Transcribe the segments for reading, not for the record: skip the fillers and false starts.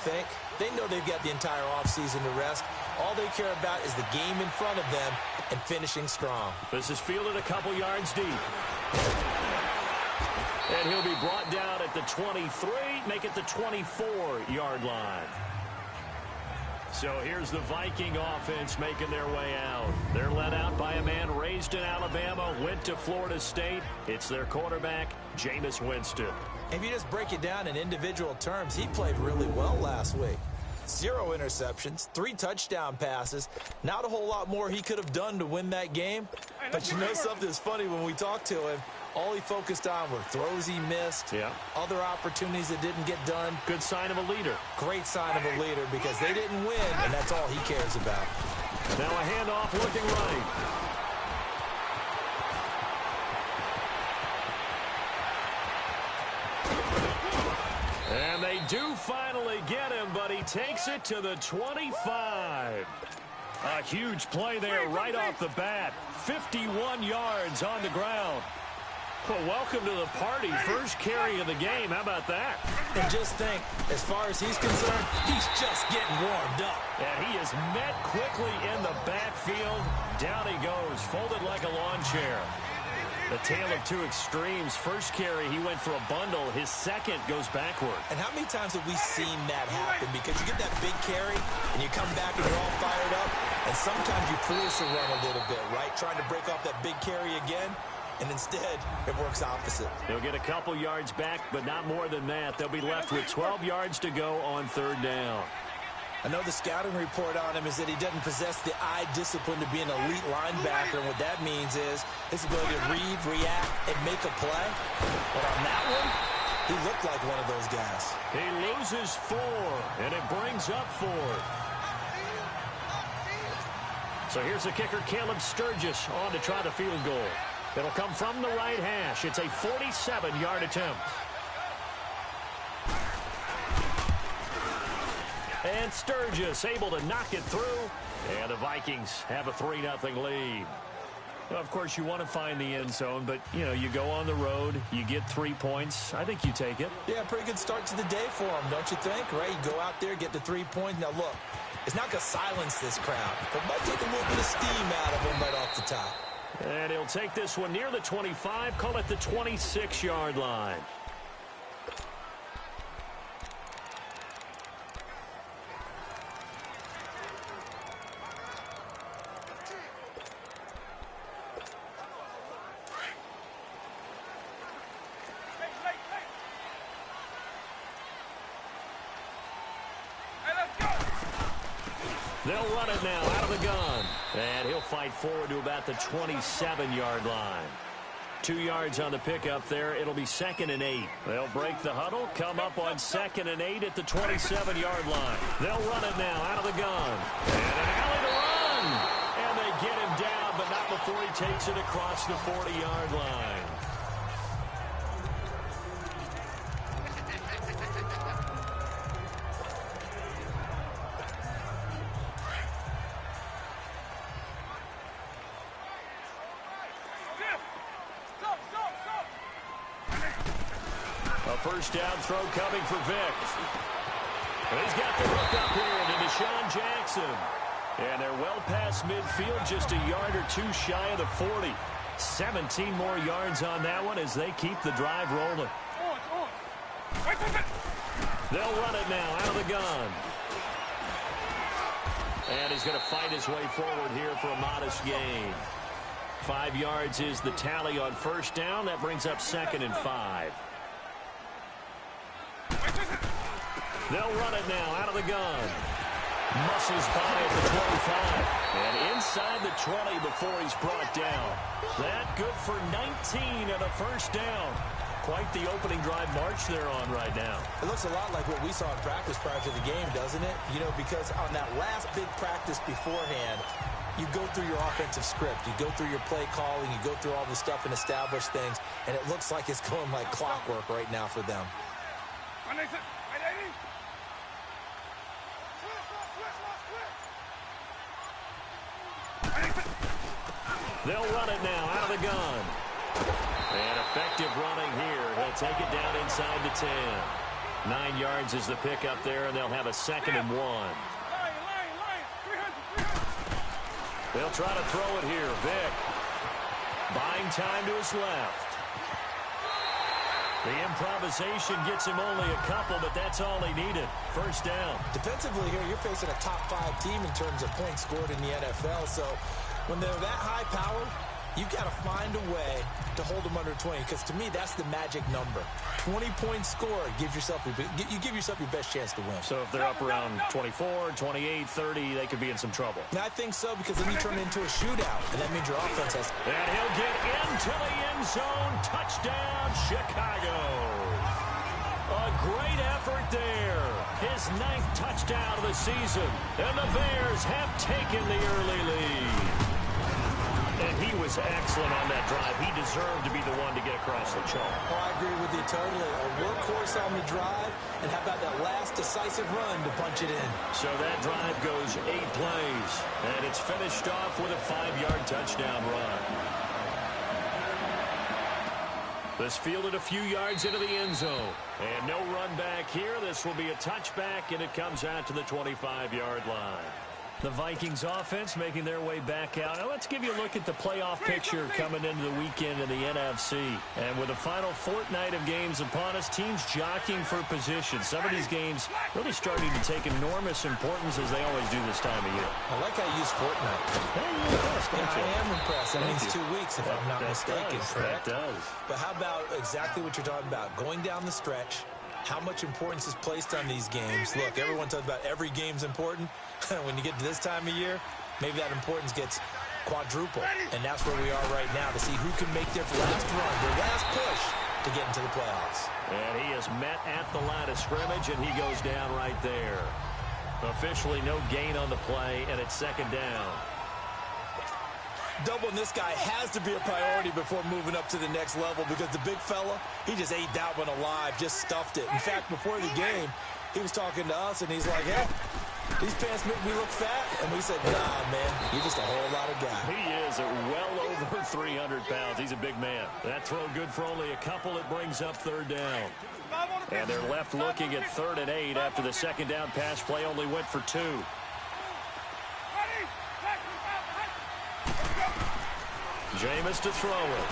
think. They know they've got the entire offseason to rest. All they care about is the game in front of them and finishing strong. This is fielded a couple yards deep. And he'll be brought down at the 23, make it the 24-yard line. So here's the Viking offense making their way out. They're led out by a man raised in Alabama, went to Florida State. It's their quarterback, Jameis Winston. If you just break it down in individual terms, he played really well last week. 0 interceptions, 3 touchdown passes. Not a whole lot more he could have done to win that game. But you know something that's funny when we talked to him? All he focused on were throws he missed, other opportunities that didn't get done. Good sign of a leader. Great sign of a leader because they didn't win, and that's all he cares about. Now a handoff looking right. And they do finally get him, but he takes it to the 25. A huge play there right off the bat. 51 yards on the ground. Well, welcome to the party. First carry of the game. How about that? And just think, as far as he's concerned, he's just getting warmed up. And he is met quickly in the backfield. Down he goes, folded like a lawn chair. The tale of two extremes. First carry, he went for a bundle. His second goes backward. And how many times have we seen that happen? Because you get that big carry, and you come back and you're all fired up, and sometimes you force a run a little bit, right? Trying to break off that big carry again. And instead, it works opposite. They'll get a couple yards back, but not more than that. They'll be left with 12 yards to go on third down. I know the scouting report on him is that he doesn't possess the eye discipline to be an elite linebacker. And what that means is his ability to read, react, and make a play. But on that one, he looked like one of those guys. He loses 4, and it brings up 4. So here's the kicker, Caleb Sturgis, on to try the field goal. It'll come from the right hash. It's a 47-yard attempt. And Sturgis able to knock it through. And the Vikings have a 3-0 lead. Well, of course, you want to find the end zone, but, you know, you go on the road, you get 3 points. I think you take it. Yeah, pretty good start to the day for him, don't you think? Right? You go out there, get the 3 points. Now, look, it's not going to silence this crowd, but it might take a little bit of steam out of him right off the top. And he'll take this one near the 25, call it the 26-yard line. They'll run it now out of the gun. And he'll fight forward to about the 27-yard line. 2 yards on the pickup there. It'll be 2nd and 8. They'll break the huddle, come up on 2nd and 8 at the 27-yard line. They'll run it now out of the gun. And an alley to run. And they get him down, but not before he takes it across the 40-yard line. First down throw coming for Vick. And he's got the look up here to Deshaun Jackson. And they're well past midfield, just a yard or 2 shy of the 40. 17 more yards on that one as they keep the drive rolling. They'll run it now out of the gun. And he's going to fight his way forward here for a modest gain. 5 yards is the tally on first down. That brings up 2nd and 5. They'll run it now out of the gun. Muscles by at the 25. And inside the 20 before he's brought down. That good for 19 and a first down. Quite the opening drive march they're on right now. It looks a lot like what we saw in practice prior to the game, doesn't it? You know, because on that last big practice beforehand, you go through your offensive script. You go through your play calling. You go through all this stuff and establish things. And it looks like it's going like clockwork right now for them. They'll run it now out of the gun. And effective running here. He'll take it down inside the 10. 9 yards is the pickup there, and they'll have a 2nd and 1. They'll try to throw it here. Vick buying time to his left. The improvisation gets him only a couple, but that's all he needed. First down. Defensively here, you're facing a top-5 team in terms of points scored in the NFL. So when they're that high powered, you got to find a way to hold them under 20, because to me, that's the magic number. 20 points scored, you give yourself your best chance to win. So if they're up around 24, 28, 30, they could be in some trouble. And I think so, because then you turn it into a shootout, and that means your offense has... And he'll get into the end zone. Touchdown, Chicago. A great effort there. His 9th touchdown of the season. And the Bears have taken the early lead. And he was excellent on that drive. He deserved to be the one to get across the chalk. Oh, I agree with you totally. A workhorse on the drive, and how about that last decisive run to punch it in? So that drive goes 8 plays, and it's finished off with a 5-yard touchdown run. This fielded a few yards into the end zone. And no run back here. This will be a touchback, and it comes out to the 25-yard line. The Vikings offense making their way back out. Now let's give you a look at the playoff picture coming into the weekend in the NFC. And with the final fortnight of games upon us, teams jockeying for position. Some of these games really starting to take enormous importance, as they always do this time of year. I like how you use fortnight. I am impressed. That means 2 weeks, if I'm not mistaken, correct? That does. But how about exactly what you're talking about? Going down the stretch, how much importance is placed on these games? Look, everyone talks about every game's important. When you get to this time of year, maybe that importance gets quadrupled. And that's where we are right now, to see who can make their last run, their last push to get into the playoffs. And he is met at the line of scrimmage, and he goes down right there. Officially no gain on the play, and it's 2nd down. Doubling this guy has to be a priority before moving up to the next level, because the big fella, he just ate that one alive, just stuffed it. In fact, before the game, he was talking to us, and he's like, hey, these pants make me look fat. And we said, nah, man, you're just a whole lot of guy. He is well over 300 pounds. He's a big man. That throw good for only a couple. It brings up 3rd down. And they're left looking at 3rd and 8 after the 2nd down pass play only went for 2. Jameis to throw it.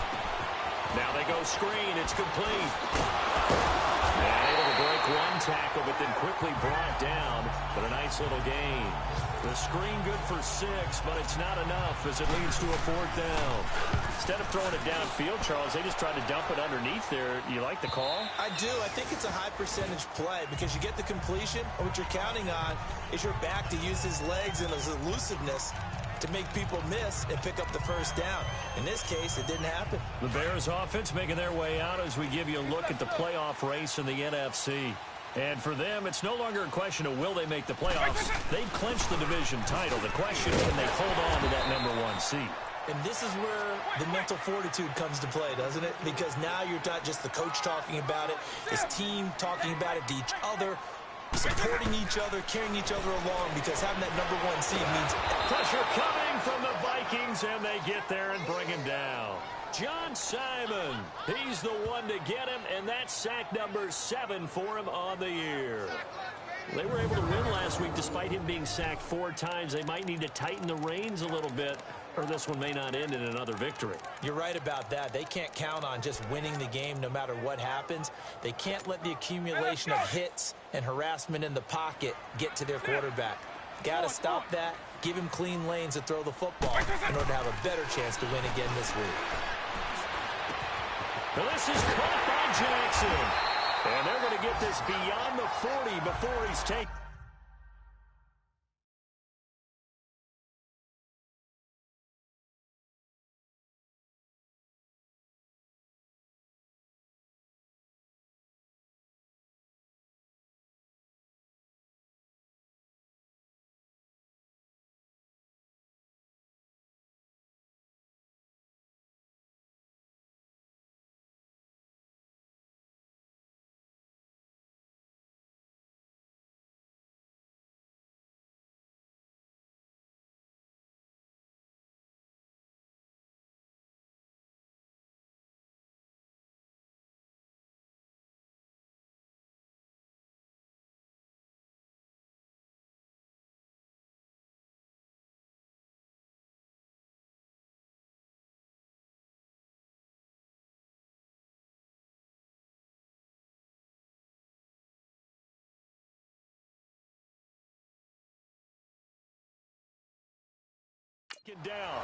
Now they go screen. It's complete. And able to break one tackle, but then quickly brought down. But a nice little gain. The screen good for 6, but it's not enough as it leads to a 4th down. Instead of throwing it downfield, Charles, they just tried to dump it underneath there. You like the call? I do. I think it's a high-percentage play, because you get the completion, and what you're counting on is your back to use his legs and his elusiveness to make people miss and pick up the 1st down. In this case, it didn't happen. The Bears offense making their way out as we give you a look at the playoff race in the NFC. And for them, it's no longer a question of will they make the playoffs. They've clinched the division title. The question is, can they hold on to that #1 seed? And this is where the mental fortitude comes to play, doesn't it? Because now you're not just the coach talking about it, his team talking about it to each other, supporting each other, carrying each other along, because having that #1 seed means pressure coming from the Vikings, and they get there and bring him down. John Simon, he's the one to get him, and that's sack number 7 for him on the year. They were able to win last week despite him being sacked 4 times. They might need to tighten the reins a little bit, or this one may not end in another victory. You're right about that. They can't count on just winning the game no matter what happens. They can't let the accumulation of hits and harassment in the pocket get to their quarterback. Got to stop that, give him clean lanes to throw the football in order to have a better chance to win again this week. Well, this is caught by Jackson. And they're going to get this beyond the 40 before he's taken. Get down.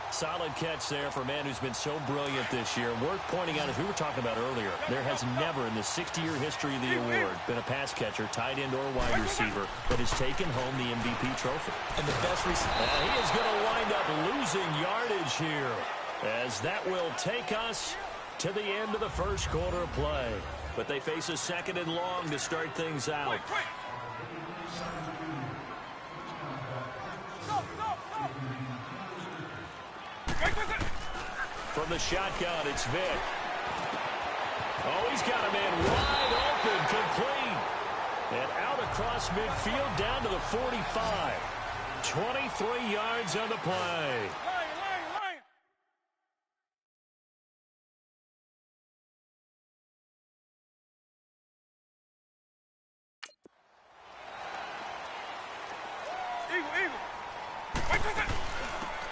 Solid catch there for a man who's been so brilliant this year. Worth pointing out, as we were talking about earlier, there has never in the 60-year history of the award been a pass catcher, tight end, or wide receiver that has taken home the MVP trophy. And the best receiver. He is going to wind up losing yardage here, as that will take us to the end of the first quarter of play. But they face a second and long to start things out. From the shotgun, it's Vick. Oh, he's got a man wide open, complete. And out across midfield, down to the 45. 23 yards on the play.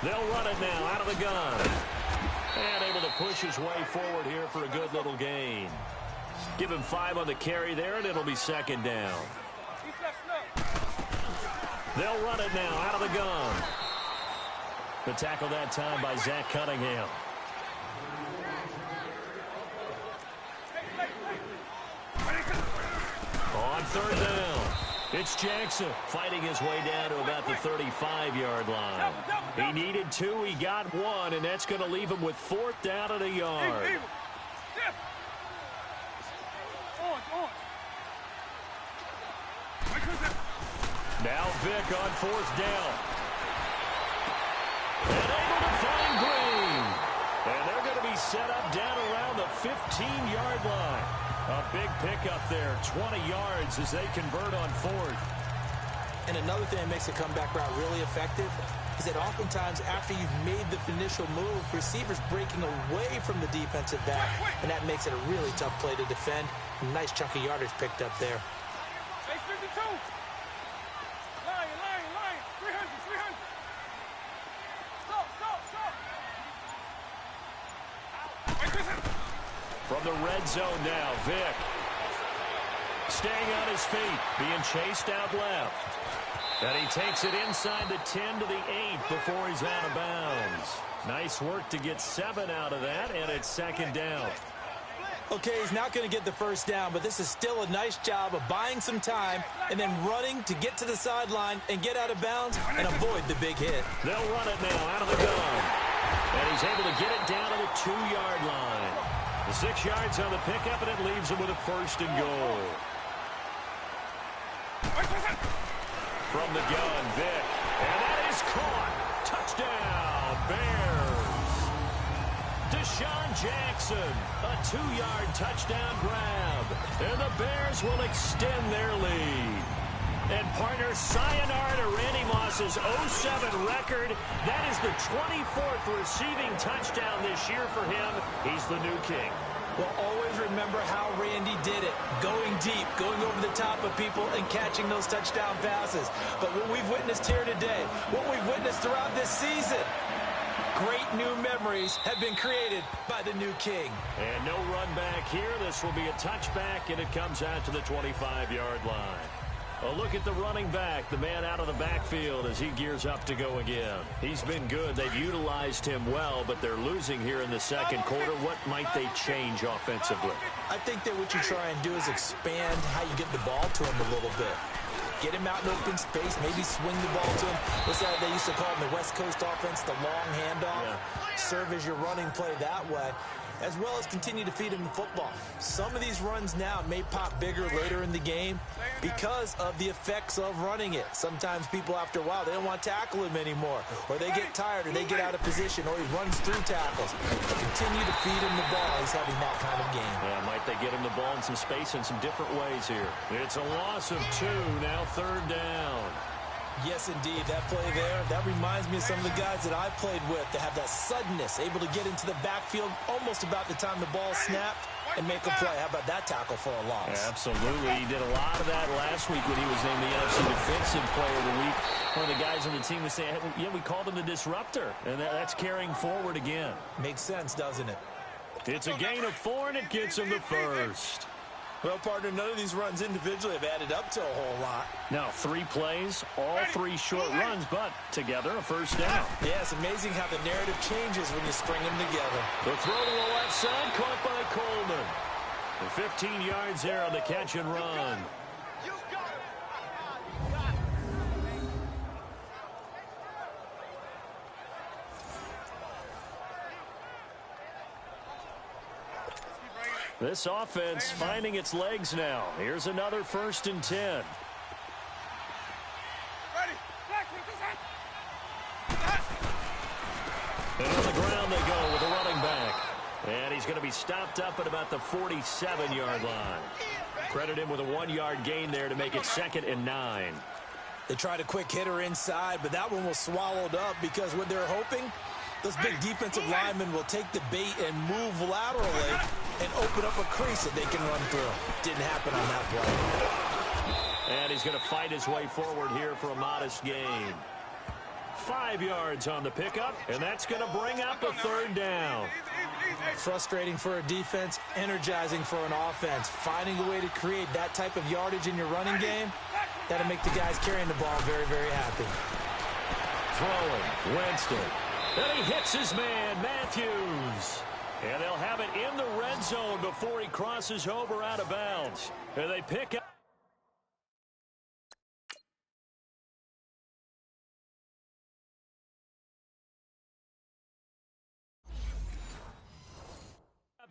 They'll run it now out of the gun. And able to push his way forward here for a good little gain. Give him 5 on the carry there, and it'll be second down. They'll run it now out of the gun. The tackle that time by Zach Cunningham. On third down, it's Jackson fighting his way down to about the 35-yard line. He needed 2, he got 1, and that's going to leave him with 4th down and a yard. Now Vick on 4th down. And able to find Green. And they're going to be set up down around the 15-yard line. A big pickup there, 20 yards as they convert on 4th. And another thing that makes a comeback route really effective is that oftentimes after you've made the initial move, receivers breaking away from the defensive back, and that makes it a really tough play to defend. A nice chunk of yardage picked up there. From the red zone now, Vick. Staying on his feet, being chased out left. And he takes it inside the 10 to the 8 before he's out of bounds. Nice work to get 7 out of that, and it's second down. Okay, he's not going to get the first down, but this is still a nice job of buying some time and then running to get to the sideline and get out of bounds and avoid the big hit. They'll run it now out of the gun. And he's able to get it down to the 2-yard line. The 6 yards on the pickup, and it leaves him with a first and goal. From the gun, Vick. And that is caught. Touchdown, Bears. Deshaun Jackson, a 2-yard touchdown grab. And the Bears will extend their lead. And partner, sayonara to Randy Moss's 07 record. That is the 24th receiving touchdown this year for him. He's the new king. Well, always remember how Randy did it. Going deep, going over the top of people and catching those touchdown passes. But what we've witnessed here today, what we've witnessed throughout this season, great new memories have been created by the new king. And no run back here. This will be a touchback, and it comes out to the 25-yard line. A look at the running back, the man out of the backfield as he gears up to go again. He's been good. They've utilized him well, but they're losing here in the second quarter. What might they change offensively? I think that what you try and do is expand how you get the ball to him a little bit. Get him out in open space, maybe swing the ball to him. What's that they used to call in the West Coast offense, the long handoff? Yeah. Serve as your running play that way, as well as continue to feed him the football. Some of these runs now may pop bigger later in the game because of the effects of running it. Sometimes people, after a while, they don't want to tackle him anymore, or they get tired, or they get out of position, or he runs through tackles. But continue to feed him the ball. He's having that kind of game. Yeah, might they get him the ball in some space in some different ways here. It's a loss of 2, now third down. Yes, indeed. That play there, that reminds me of some of the guys that I played with that have that suddenness, able to get into the backfield almost about the time the ball snapped and make a play. How about that tackle for a loss? Yeah, absolutely. He did a lot of that last week when he was named the NFC Defensive Player of the Week. One of the guys on the team was saying, hey, yeah, we called him the disruptor, and that's carrying forward again. Makes sense, doesn't it? It's a gain of 4, and it gets him the first. Well, partner, none of these runs individually have added up to a whole lot. Now, 3 plays, all 3 short runs, but together a first down. Yeah, it's amazing how the narrative changes when you string them together. The throw to the left side, caught by Coleman. And 15 yards there on the catch and run. This offense finding its legs now. Here's another 1st and 10. And on the ground they go with a running back. And he's going to be stopped up at about the 47-yard line. Credit him with a 1-yard gain there to make it 2nd and 9. They tried a quick hitter inside, but that one was swallowed up because what they're hoping, those big defensive linemen will take the bait and move laterally and open up a crease that they can run through. Didn't happen on that play. And he's going to fight his way forward here for a modest gain. 5 yards on the pickup, and that's going to bring up a 3rd down. Frustrating for a defense, energizing for an offense. Finding a way to create that type of yardage in your running game, that'll make the guys carrying the ball very, very happy. Throwing, Winston. And he hits his man, Matthews. And they'll have it in the red zone before he crosses over out of bounds. And they pick up.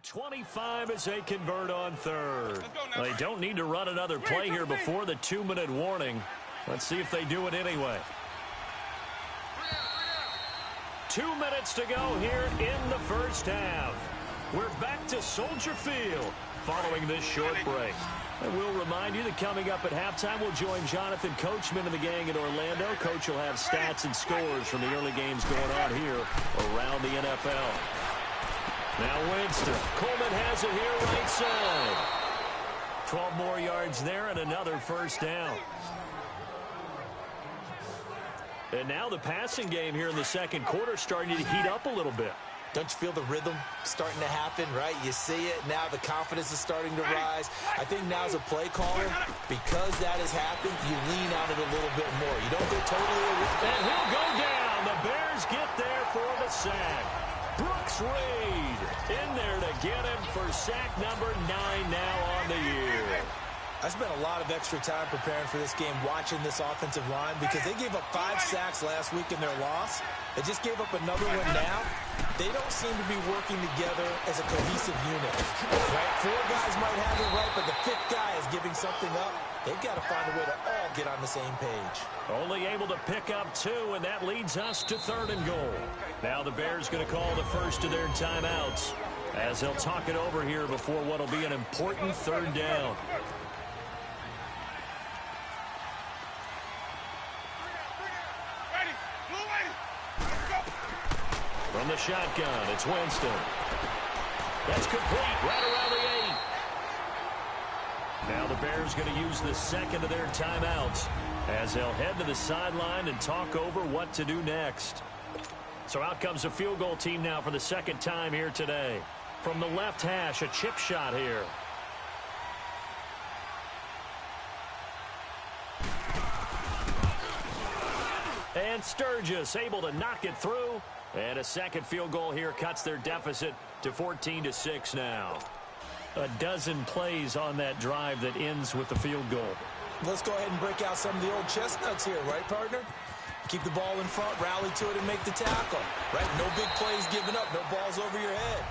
25 as they convert on 3rd. They don't need to run another play here before the 2-minute warning. Let's see if they do it anyway. 2 minutes to go here in the first half. We're back to Soldier Field following this short break. And we'll remind you that coming up at halftime, we'll join Jonathan Coachman and the gang in Orlando. Coach will have stats and scores from the early games going on here around the NFL. Now Winston. Coleman has it here right side. 12 more yards there and another first down. And now the passing game here in the second quarter starting to heat up a little bit. Don't you feel the rhythm starting to happen, right? You see it. Now the confidence is starting to rise. I think now as a play caller, because that has happened, you lean on it a little bit more. You don't go totally away. And he'll go down. The Bears get there for the sack. Brooks Reed in there to get him for sack number 9 now on the year. I spent a lot of extra time preparing for this game, watching this offensive line, because they gave up 5 sacks last week in their loss. They just gave up another one now. They don't seem to be working together as a cohesive unit. Right? 4 guys might have it right, but the 5th guy is giving something up. They've got to find a way to all get on the same page. Only able to pick up 2, and that leads us to 3rd and goal. Now the Bears going to call the first of their timeouts as they'll talk it over here before what will be an important 3rd down. From the shotgun, it's Winston. That's complete, right around the 8. Now the Bears going to use the second of their timeouts as they'll head to the sideline and talk over what to do next. So out comes the field goal team now for the second time here today. From the left hash, a chip shot here. And Sturgis able to knock it through. And a second field goal here cuts their deficit to 14-6 now. A dozen plays on that drive that ends with the field goal. Let's go ahead and break out some of the old chestnuts here, right, partner? Keep the ball in front, rally to it, and make the tackle. Right? No big plays given up, no balls over your head.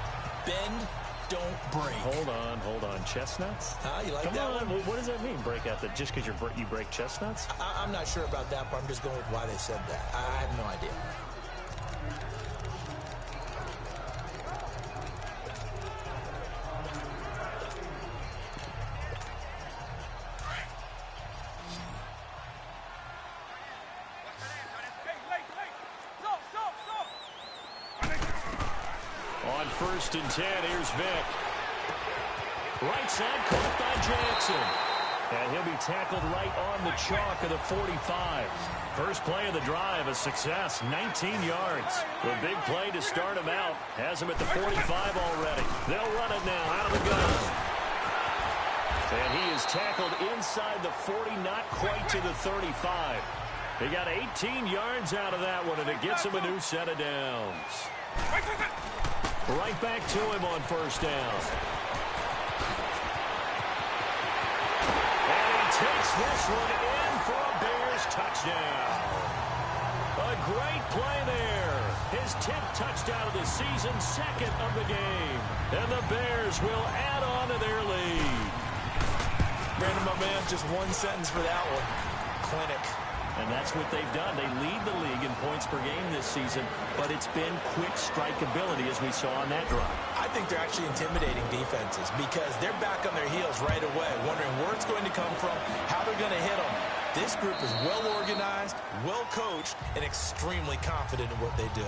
Bend, don't break. Hold on. Chestnuts? You like Come that on. one? What does that mean, break out? Just because you break chestnuts? I'm not sure about that, but I'm just going with why they said that. I have no idea. On 1st and 10, here's Vick. Right side caught by Jackson. And he'll be tackled right on the chalk of the 45. First play of the drive, a success, 19 yards. The big play to start him out. Has him at the 45 already. They'll run it now out of the gun. And he is tackled inside the 40, not quite to the 35. He got 18 yards out of that one, and it gets him a new set of downs. Right back to him on first down. And he takes this one in for a Bears touchdown. A great play there. His 10th touchdown of the season, second of the game. And the Bears will add on to their lead. Brandon, my man, just one sentence for that one. Clinic. And that's what they've done. They lead the league in points per game this season, but it's been quick strikeability as we saw on that drive. I think they're actually intimidating defenses because they're back on their heels right away, wondering where it's going to come from, how they're going to hit them. This group is well organized, well coached, and extremely confident in what they do.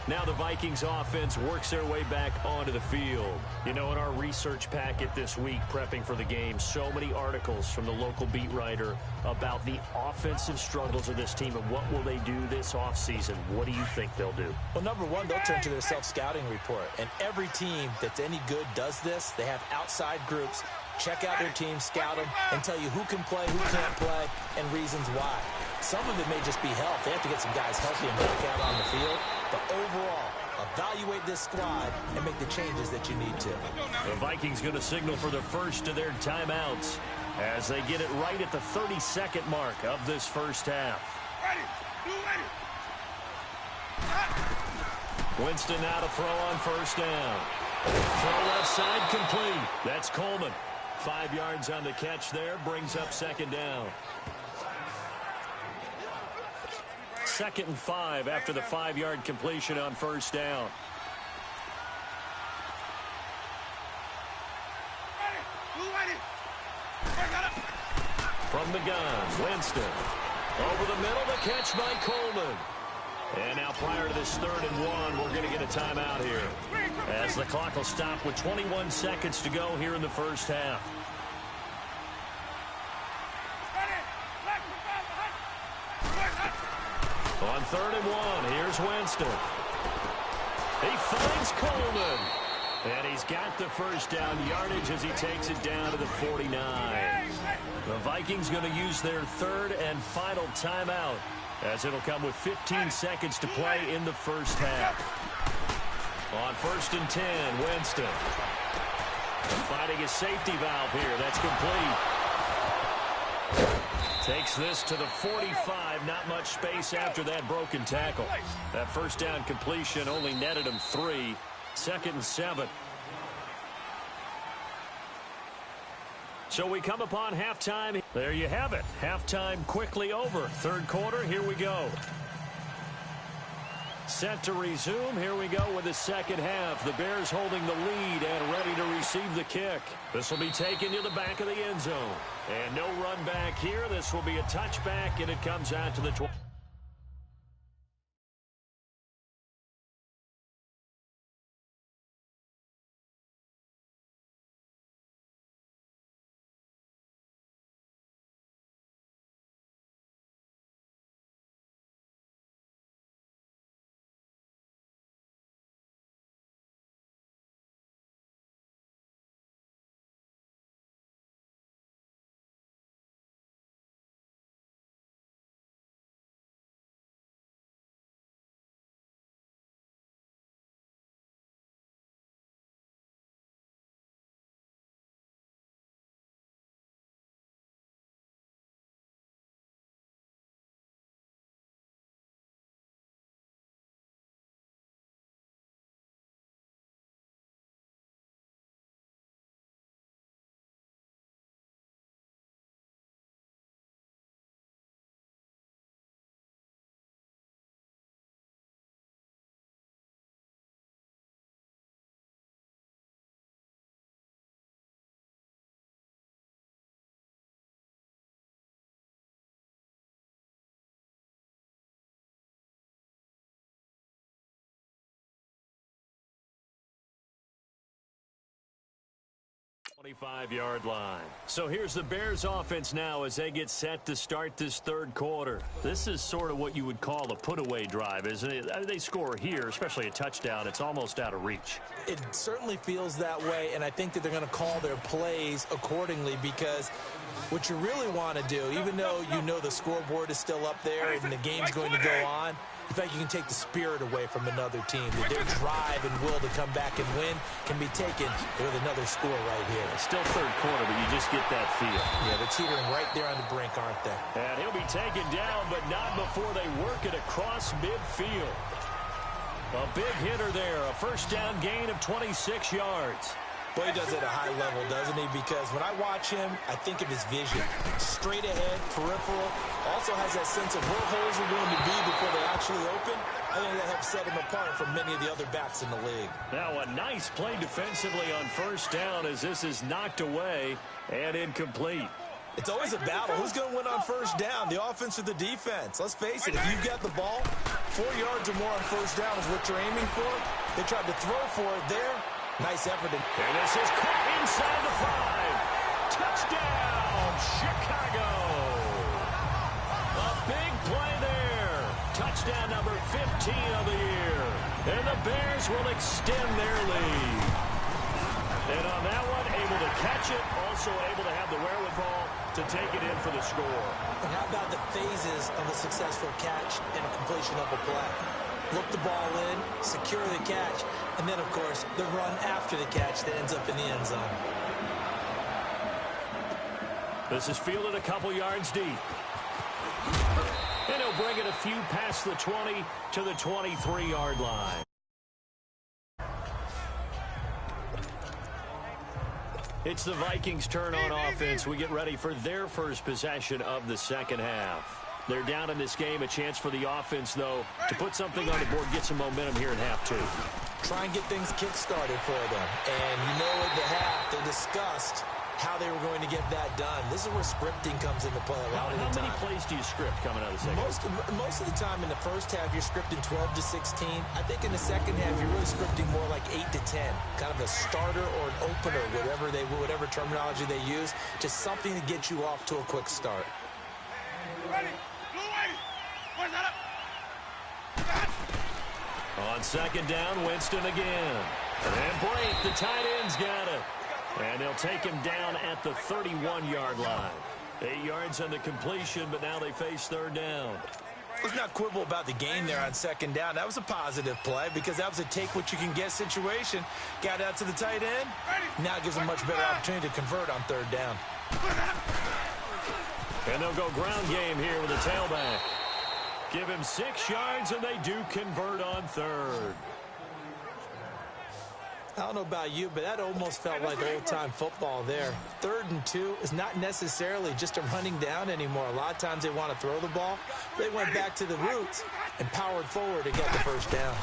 Now the Vikings offense works their way back onto the field. You know, in our research packet this week, prepping for the game, so many articles from the local beat writer about the offensive struggles of this team and what will they do this offseason. What do you think they'll do? Well, number one, they'll turn to their self-scouting report. And every team that's any good does this. They have outside groups, check out their team, scout them, and tell you who can play, who can't play, and reasons why. Some of it may just be health. They have to get some guys healthy and back out on the field. But overall, evaluate this squad and make the changes that you need to. The Vikings going to signal for the first of their timeouts as they get it right at the 32nd mark of this first half. Winston now to throw on first down. Throw left side complete. That's Coleman. 5 yards on the catch there, brings up second down. 2nd and 5 after the 5-yard completion on first down. From the gun, Winston. Over the middle, the catch by Coleman. And now prior to this 3rd and 1, we're going to get a timeout here, as the clock will stop with 21 seconds to go here in the first half. On 3rd and 1, here's Winston. He finds Coleman. And he's got the first down yardage as he takes it down to the 49. The Vikings going to use their 3rd and final timeout, as it'll come with 15 seconds to play in the first half. On 1st and 10, Winston. Finding a safety valve here. That's complete. Takes this to the 45. Not much space after that broken tackle. That first down completion only netted him 3. 2nd and 7. So we come upon halftime. There you have it. Halftime quickly over. 3rd quarter, here we go. Set to resume. Here we go with the second half. The Bears holding the lead and ready to receive the kick. This will be taken to the back of the end zone. And no run back here. This will be a touchback, and it comes out to the 20. 25-yard line. So here's the Bears offense now as they get set to start this third quarter. This is sort of what you would call a put-away drive, isn't it? They score here, especially a touchdown. It's almost out of reach. It certainly feels that way, and I think that they're going to call their plays accordingly because what you really want to do, even though you know the scoreboard is still up there and the game's going to go on, in fact, you can take the spirit away from another team. That their drive and will to come back and win can be taken with another score right here. It's still third quarter, but you just get that feel. Yeah, they're teetering right there on the brink, aren't they? And he'll be taken down, but not before they work it across midfield. A big hitter there, a first down gain of 26 yards. Boy, he does it at a high level, doesn't he? Because when I watch him, I think of his vision. Straight ahead, peripheral. Also has that sense of where holes are going to be before they actually open. I think that helps set him apart from many of the other backs in the league. Now a nice play defensively on first down as this is knocked away and incomplete. It's always a battle. Who's going to win on first down, the offense or the defense? Let's face it, if you've got the ball, 4 yards or more on first down is what you're aiming for. They tried to throw for it there. Nice effort. And this is caught inside the 5. Touchdown, Chicago. A big play there. Touchdown number 15 of the year. And the Bears will extend their lead. And on that one, able to catch it, also able to have the wherewithal to take it in for the score. And how about the phases of a successful catch and a completion of a play? Look the ball in, secure the catch, and then, of course, the run after the catch that ends up in the end zone. This is fielded a couple yards deep. And he'll bring it a few past the 20 to the 23-yard line. It's the Vikings' turn on offense. We get ready for their first possession of the second half. They're down in this game. A chance for the offense, though, to put something on the board, get some momentum here in half two. Try and get things kick-started for them. And you know at the half, they discussed how they were going to get that done. This is where scripting comes into play a lot of the time. How many plays do you script coming out of the second half? Most of the time in the first half, you're scripting 12 to 16. I think in the second half, you're really scripting more like 8 to 10. Kind of a starter or an opener, whatever terminology they use. Just something to get you off to a quick start. Ready. On second down, Winston again. And Brate, the tight end's got it. And they'll take him down at the 31-yard line. 8 yards on the completion, but now they face third down. Let's not quibble about the gain there on second down. That was a positive play because that was a take-what-you-can-get situation. Got out to the tight end. Now it gives them much better opportunity to convert on third down. And they'll go ground game here with a tailback. Give him 6 yards, and they do convert on third. I don't know about you, but that almost felt like old-time football there. 3rd and 2 is not necessarily just a running down anymore. A lot of times they want to throw the ball. They went back to the roots and powered forward and got the first down.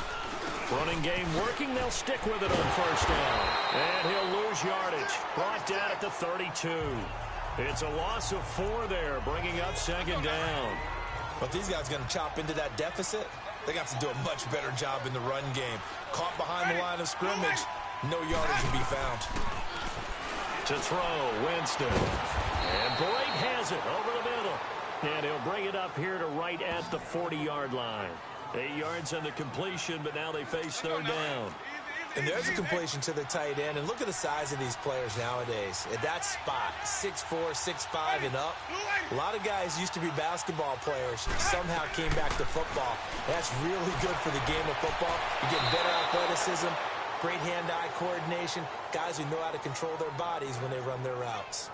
Running game working. They'll stick with it on first down. And he'll lose yardage. Brought down at the 32. It's a loss of 4 there, bringing up second down. But these guys going to chop into that deficit? They got to do a much better job in the run game. Caught behind the line of scrimmage, no yardage to be found. To throw, Winston. And Brate has it over the middle. And he'll bring it up here to right at the 40-yard line. 8 yards on the completion, but now they face third down. And there's a completion to the tight end. And look at the size of these players nowadays. At that spot, 6'4", 6'5", and up. A lot of guys used to be basketball players. Somehow came back to football. That's really good for the game of football. You're getting better athleticism, great hand-eye coordination, guys who know how to control their bodies when they run their routes.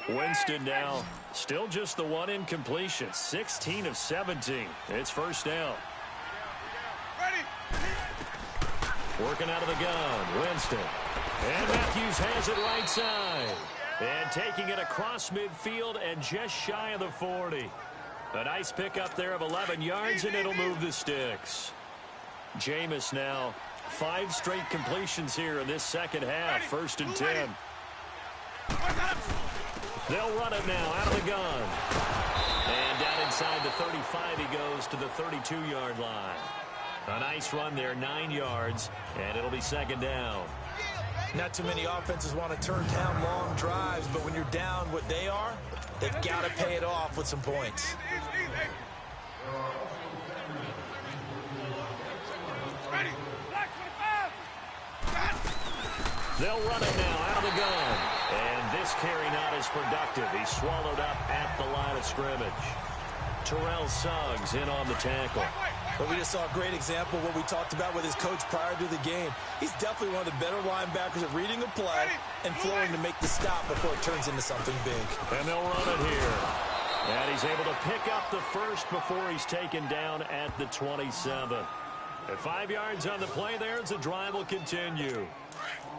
Winston now still just the one incompletion. 16 of 17. It's first down. Working out of the gun, Winston. And Matthews has it right side. And taking it across midfield and just shy of the 40. A nice pickup there of 11 yards, and it'll move the sticks. Jameis now, 5 straight completions here in this second half. 1st and 10. They'll run it now out of the gun. And down inside the 35, he goes to the 32-yard line. A nice run there, 9 yards, and it'll be second down. Not too many offenses want to turn down long drives, but when you're down what they are, they've got to pay it off with some points. They'll run it now out of the gun. And this carry not as productive. He's swallowed up at the line of scrimmage. Terrell Suggs in on the tackle. But we just saw a great example of what we talked about with his coach prior to the game. He's definitely one of the better linebackers at reading a play and flowing to make the stop before it turns into something big. And they'll run it here. And he's able to pick up the first before he's taken down at the 27. At 5 yards on the play there as the drive will continue.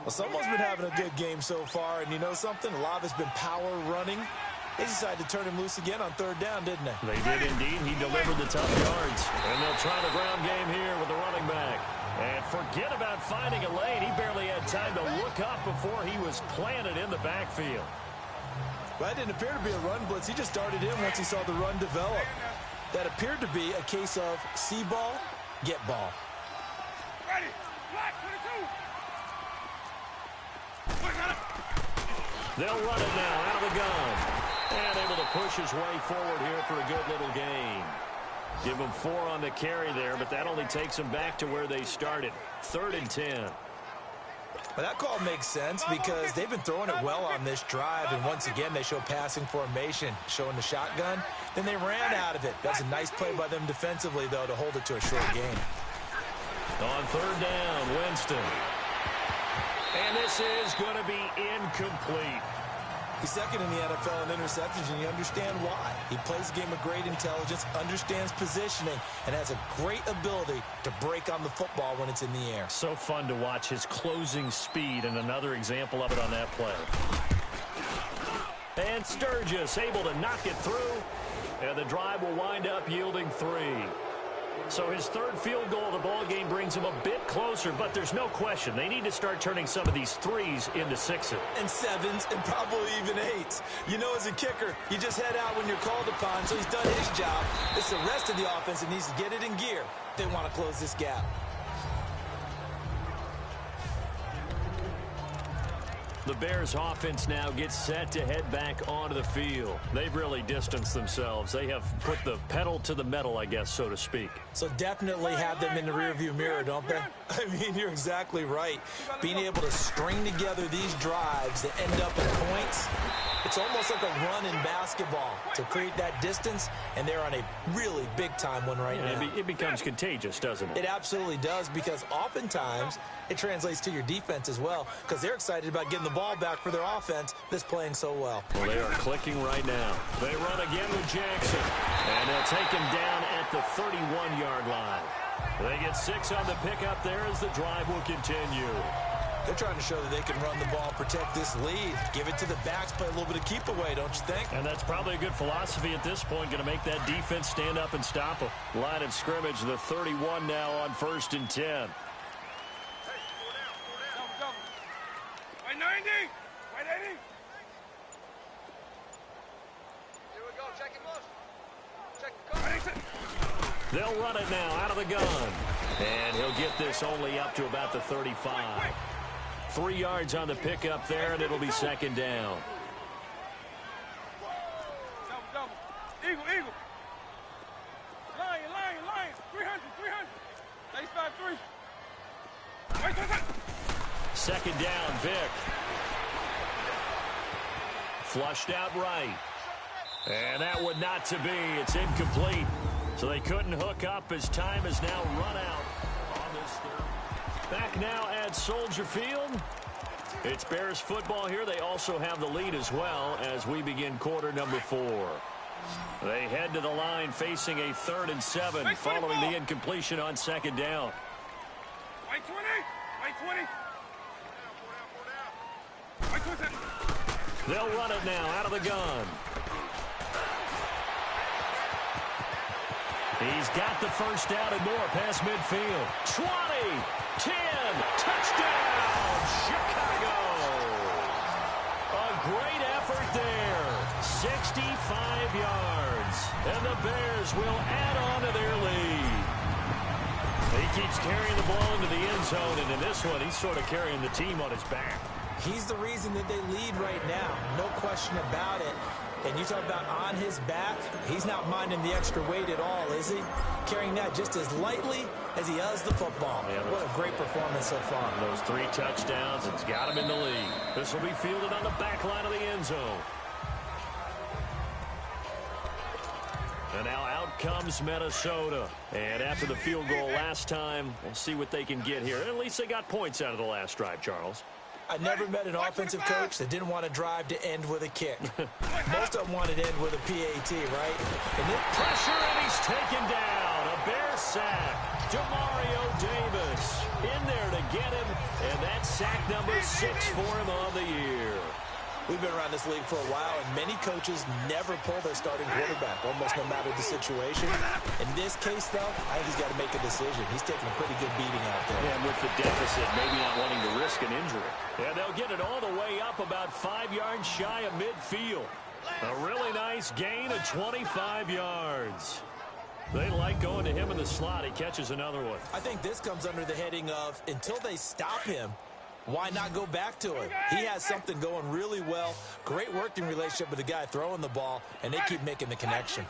Well, someone's been having a good game so far, and you know something? A lot of it's been power running. They decided to turn him loose again on third down, didn't they? They did indeed. He delivered the tough yards. And they'll try the ground game here with the running back. And forget about finding a lane. He barely had time to look up before he was planted in the backfield. Well, that didn't appear to be a run blitz. He just started in once he saw the run develop. That appeared to be a case of see ball, get ball. Ready. Black 22. They'll run it now out of the gun. And able to push his way forward here for a good little gain. Give him 4 on the carry there, but that only takes them back to where they started. 3rd and 10. Well, that call makes sense because they've been throwing it well on this drive, and once again they show passing formation, showing the shotgun. Then they ran out of it. That's a nice play by them defensively, though, to hold it to a short gain. On 3rd down, Winston. And this is going to be incomplete. He's second in the NFL in interceptions, and you understand why. He plays a game of great intelligence, understands positioning, and has a great ability to break on the football when it's in the air. So fun to watch his closing speed, and another example of it on that play. And Sturgis able to knock it through, and the drive will wind up yielding 3. So his 3rd field goal of the ball game brings him a bit closer, but there's no question they need to start turning some of these 3s into 6s. And 7s, and probably even 8s. You know, as a kicker, you just head out when you're called upon, so he's done his job. It's the rest of the offense that needs to get it in gear if they want to close this gap. The Bears offense now gets set to head back onto the field. They've really distanced themselves. They have put the pedal to the metal, I guess, so to speak. So definitely have them in the rearview mirror, don't they? I mean, you're exactly right. Being able to string together these drives that end up in points, it's almost like a run in basketball to create that distance, and they're on a really big-time one right now. It becomes contagious, doesn't it? It absolutely does, because oftentimes it translates to your defense as well, because they're excited about getting the ball back for their offense that's playing so well. Well, they are clicking right now. They run again with Jackson, and they'll take him down at the 31-yard line. They get 6 on the pickup there as the drive will continue. They're trying to show that they can run the ball, protect this lead, give it to the backs, play a little bit of keep away, don't you think? And that's probably a good philosophy at this point, going to make that defense stand up and stop them. Line of scrimmage, the 31 now on 1st and 10. Right 90. Right 80. Here we go. Check it, boss. Check the car. They'll run it now out of the gun. And he'll get this only up to about the 35. 3 yards on the pickup there, and it'll be 2nd down. Double. Eagle. Lion. 300. 85-3. Wait. 2nd down, Vic. Flushed out right. And that would not to be. It's incomplete. So they couldn't hook up as time has now run out on this 3rd. Back now at Soldier Field. It's Bears football here. They also have the lead as well as we begin quarter number 4. They head to the line facing a 3rd and 7 following the incompletion on 2nd down. White 20. White 20. White 20. They'll run it now out of the gun. He's got the first down and more past midfield. 20, 10, touchdown, Chicago. A great effort there. 65 yards. And the Bears will add on to their lead. He keeps carrying the ball into the end zone, and in this one, he's sort of carrying the team on his back. He's the reason that they lead right now. No question about it. And you talk about on his back, he's not minding the extra weight at all, is he? Carrying that just as lightly as he does the football. Yeah, what a great performance so far. Those 3 touchdowns, it's got him in the lead. This will be fielded on the back line of the end zone. And now out comes Minnesota. And after the field goal last time, we'll see what they can get here. At least they got points out of the last drive, Charles. I never met an offensive coach that didn't want to drive to end with a kick. Most of them wanted to end with a PAT, right? And then pressure, and he's taken down. A Bear sack. Demario Davis in there to get him. And that's sack number 6 for him on the year. We've been around this league for a while, and many coaches never pull their starting quarterback, almost no matter the situation. In this case, though, I think he's got to make a decision. He's taking a pretty good beating out there. And with the deficit, maybe not wanting to risk an injury. And they'll get it all the way up about 5 yards shy of midfield. A really nice gain of 25 yards. They like going to him in the slot. He catches another one. I think this comes under the heading of, until they stop him, why not go back to him? He has something going really well. Great working relationship with the guy throwing the ball, and they keep making the connection.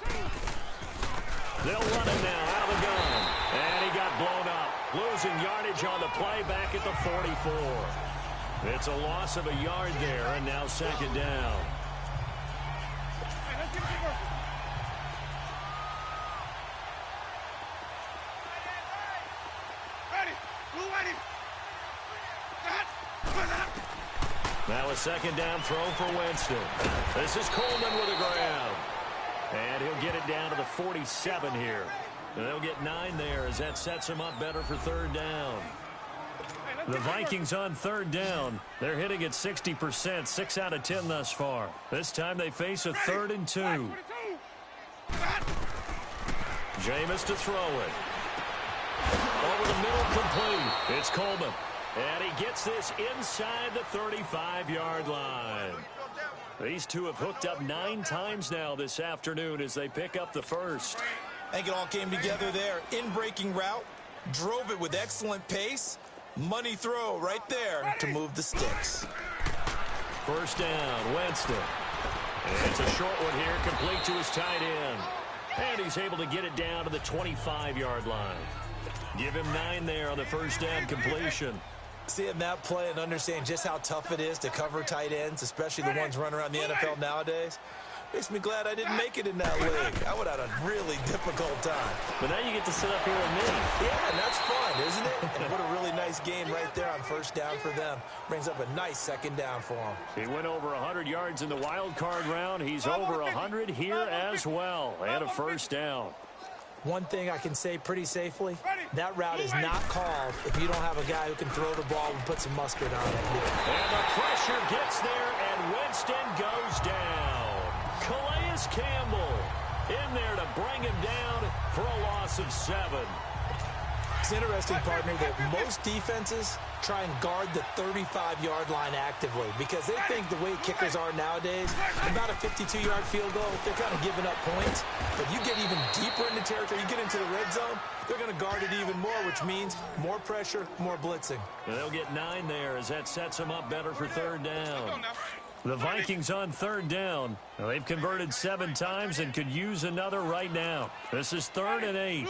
They'll run it now out of the gun. And he got blown up. Losing yardage on the play back at the 44. It's a loss of a yard there, and now second down. Now a second down throw for Winston. This is Coleman with the ground. And he'll get it down to the 47 here. And they'll get 9 there as that sets him up better for third down. The Vikings on third down. They're hitting at 60%, 6 out of 10 thus far. This time they face a 3rd and 2. Jameis to throw it. Over the middle, complete. It's Coleman. And he gets this inside the 35-yard line. These two have hooked up 9 times now this afternoon as they pick up the first. I think it all came together there. In-breaking route, drove it with excellent pace. Money throw right there to move the sticks. First down, Winston. And it's a short one here, complete to his tight end. And he's able to get it down to the 25-yard line. Give him 9 there on the first down completion. Seeing that play and understand just how tough it is to cover tight ends, especially the ones running around the NFL nowadays, makes me glad I didn't make it in that league. I would have had a really difficult time. But now you get to sit up here with me. Yeah, and that's fun, isn't it? And what a really nice game right there on first down for them. Brings up a nice second down for them. He went over 100 yards in the wild card round. He's over 100 here as well. And a first down. One thing I can say pretty safely, that route is not called if you don't have a guy who can throw the ball and put some mustard on it. And the pressure gets there, and Winston goes down. Calais Campbell in there to bring him down for a loss of 7. It's interesting, partner, that most defenses try and guard the 35-yard line actively because they think the way kickers are nowadays, about a 52-yard field goal, they're kind of giving up points. But you get even deeper into territory, you get into the red zone, they're going to guard it even more, which means more pressure, more blitzing. They'll get 9 there as that sets them up better for third down. The Vikings on third down. Now, they've converted 7 times and could use another right now. This is 3rd and 8.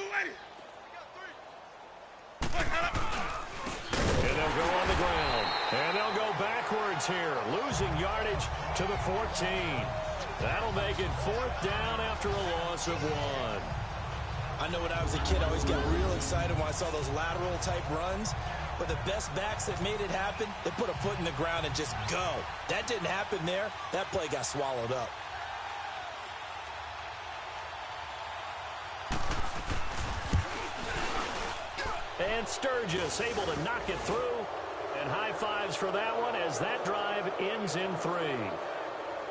And they'll go on the ground. And they'll go backwards here, losing yardage to the 14. That'll make it 4th down after a loss of 1. I know when I was a kid, I always got real excited when I saw those lateral-type runs. But the best backs that made it happen, they put a foot in the ground and just go. That didn't happen there. That play got swallowed up. And Sturgis able to knock it through. And high fives for that one as that drive ends in 3.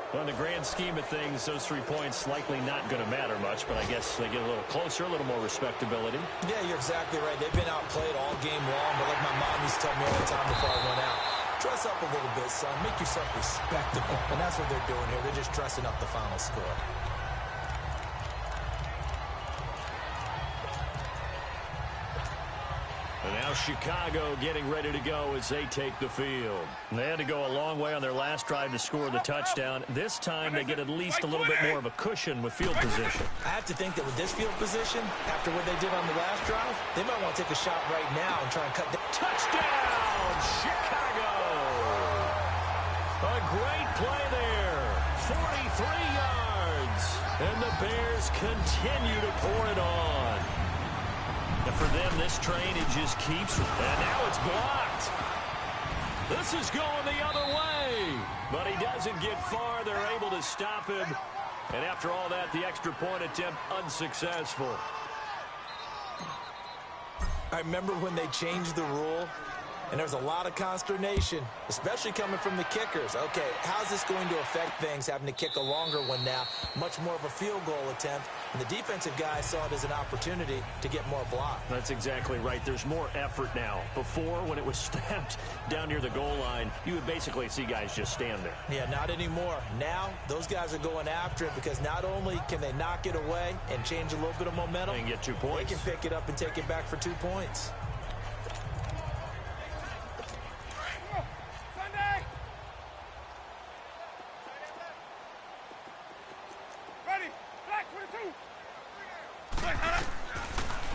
Well, in the grand scheme of things, those 3 points likely not going to matter much, but I guess they get a little closer, a little more respectability. Yeah, you're exactly right. They've been outplayed all game long, but like my mom used to tell me all the time before I went out, dress up a little bit, son. Make yourself respectable. And that's what they're doing here. They're just dressing up the final score. Now Chicago getting ready to go as they take the field. They had to go a long way on their last drive to score the touchdown. This time they get at least a little bit more of a cushion with field position. I have to think that with this field position, after what they did on the last drive, they might want to take a shot right now and try and cut the touchdown, Chicago! A great play there. 43 yards. And the Bears continue to pour it on. And for them, this train, it just keeps. And now it's blocked. This is going the other way. But he doesn't get far. They're able to stop him. And after all that, the extra point attempt unsuccessful. I remember when they changed the rule, and there was a lot of consternation, especially coming from the kickers. Okay, how's this going to affect things, having to kick a longer one now, much more of a field goal attempt, and the defensive guys saw it as an opportunity to get more block. That's exactly right. There's more effort now. Before, when it was snapped down near the goal line, you would basically see guys just stand there. Yeah, not anymore. Now, those guys are going after it because not only can they knock it away and change a little bit of momentum, and get 2 points. They can pick it up and take it back for 2 points.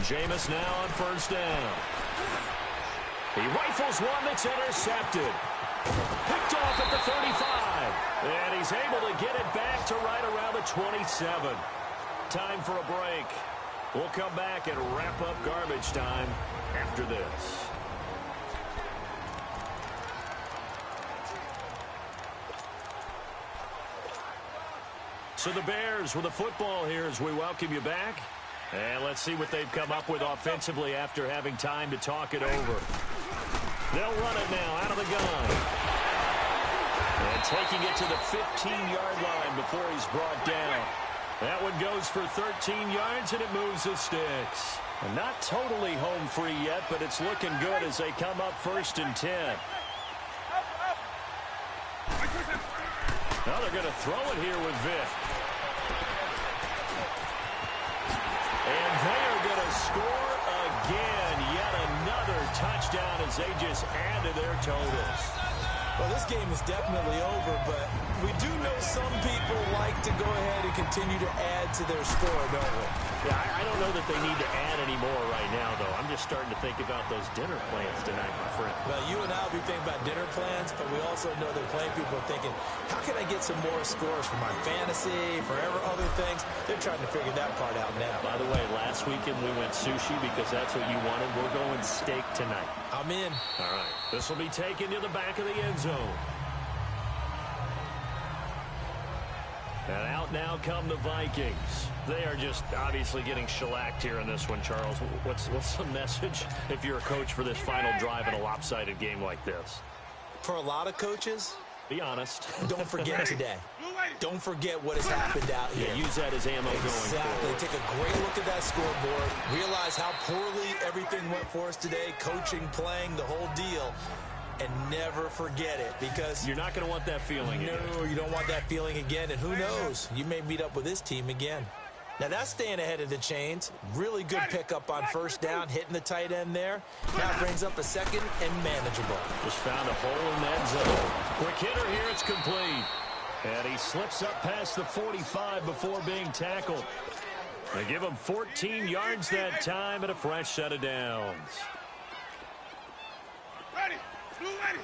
Jameis now on first down. He rifles one that's intercepted. Picked off at the 35. And he's able to get it back to right around the 27. Time for a break. We'll come back and wrap up garbage time after this. So the Bears with the football here as we welcome you back. And let's see what they've come up with offensively after having time to talk it over. They'll run it now out of the gun. And taking it to the 15-yard line before he's brought down. That one goes for 13 yards, and it moves the sticks. And not totally home free yet, but it's looking good as they come up 1st and 10. Now they're going to throw it here with Vick. And they are going to score again. Yet another touchdown as they just add to their totals. Well, this game is definitely over, but we do know some people like to go ahead and continue to add to their score, don't we? Yeah, I don't know that they need to add any more right now, though. I'm just starting to think about those dinner plans tonight, my friend. Well, you and I will be thinking about dinner plans, but we also know that plenty of people are thinking, how can I get some more scores for my fantasy, for other things? They're trying to figure that part out now. By the way, last weekend we went sushi because that's what you wanted. We're going steak tonight. I'm in. All right. This will be taken to the back of the end zone. And out now come the Vikings. They are just obviously getting shellacked here in this one, Charles. What's the message if you're a coach for this final drive in a lopsided game like this? For a lot of coaches, be honest. Don't forget today. Don't forget what has happened out here. Yeah, use that as ammo going forward. Exactly. Take a great look at that scoreboard. Realize how poorly everything went for us today. Coaching, playing, the whole deal. And never forget it, because you're not going to want that feeling again. No, you don't want that feeling again. And who knows? You may meet up with this team again. Now, that's staying ahead of the chains. Really good pickup on first down, hitting the tight end there. Now brings up a 2nd and manageable. Just found a hole in that zone. Quick hitter here, it's complete. And he slips up past the 45 before being tackled. They give him 14 yards that time and a fresh set of downs. Ready. Blue ready.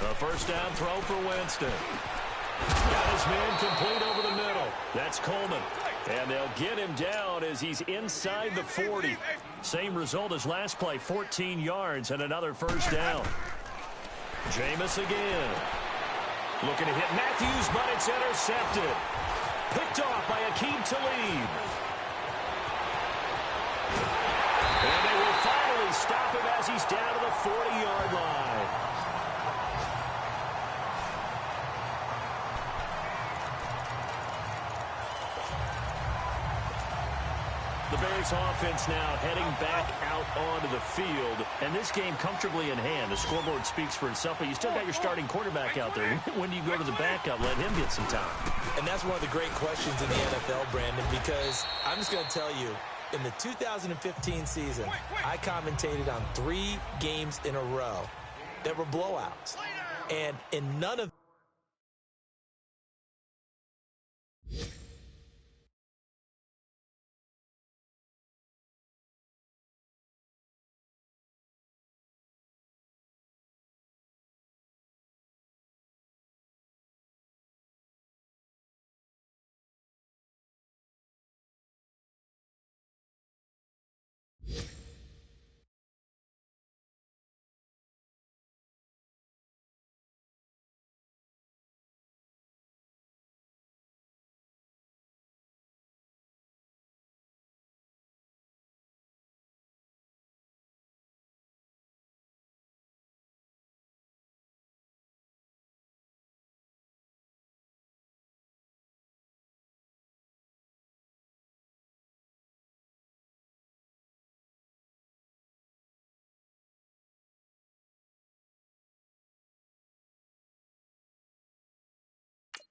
A first down throw for Winston. Got his man complete over the middle. That's Coleman. And they'll get him down as he's inside the 40. Same result as last play, 14 yards and another first down. Jameis again. Looking to hit Matthews, but it's intercepted. Picked off by Aqib Talib. And they will finally stop him as he's down to the 40-yard line. The Bears offense now heading back out onto the field. And this game comfortably in hand. The scoreboard speaks for itself, but you still got your starting quarterback out there. When do you go to the backup? Let him get some time. And that's one of the great questions in the NFL, Brandon, because I'm just going to tell you, in the 2015 season, I commentated on 3 games in a row that were blowouts. And in none of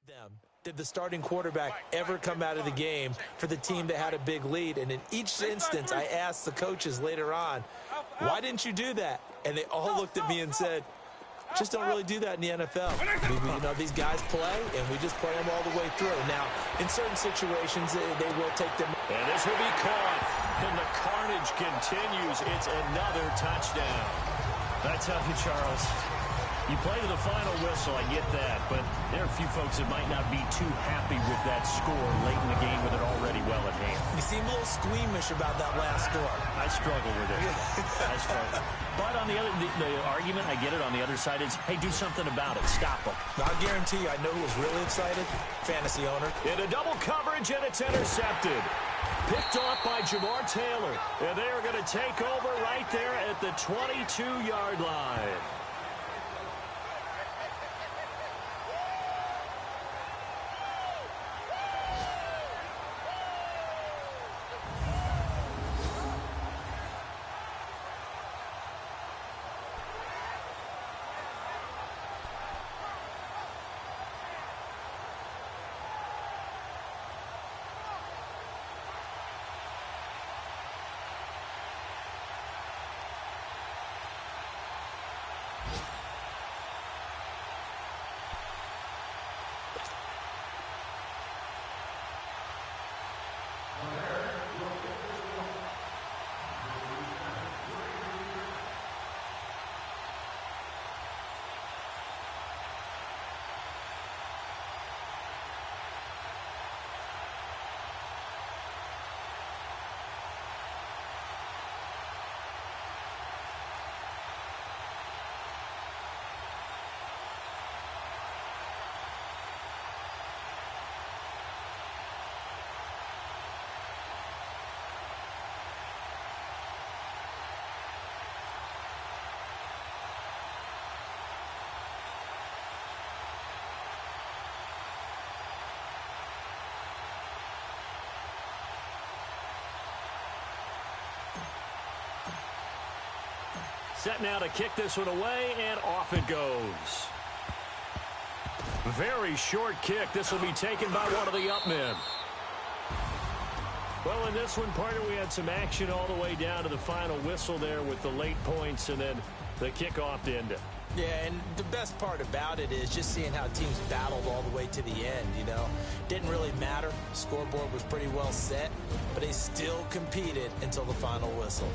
them did the starting quarterback ever come out of the game for the team that had a big lead. And in each instance, I asked the coaches later on, why didn't you do that? And they all looked at me and said, just don't really do that in the NFL. You know, these guys play, and we just play them all the way through. Now, in certain situations, they will take them. And this will be caught. And the carnage continues. It's another touchdown. I tell you, Charles, you play to the final whistle, I get that, but there are a few folks that might not be too happy with that score late in the game with it already well at hand. You seem a little squeamish about that last score. I struggle with it. I struggle. But on the other, the argument, I get it, on the other side is, hey, do something about it. Stop them. I'll guarantee you, I know who was really excited. Fantasy owner. In a double coverage, and it's intercepted. Picked off by Jamar Taylor. And they are going to take over right there at the 22-yard line. Set now to kick this one away, and off it goes. Very short kick. This will be taken by one of the up men. Well, in this one, partner, we had some action all the way down to the final whistle there with the late points and then the kickoff to end it. Yeah, and the best part about it is just seeing how teams battled all the way to the end, you know. Didn't really matter. Scoreboard was pretty well set, but they still competed until the final whistle.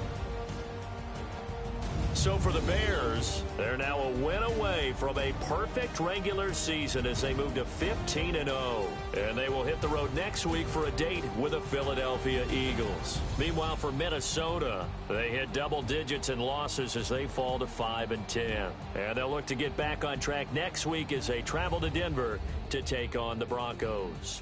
So for the Bears, they're now a win away from a perfect regular season as they move to 15-0. And they will hit the road next week for a date with the Philadelphia Eagles. Meanwhile, for Minnesota, they hit double digits in losses as they fall to 5-10. And they'll look to get back on track next week as they travel to Denver to take on the Broncos.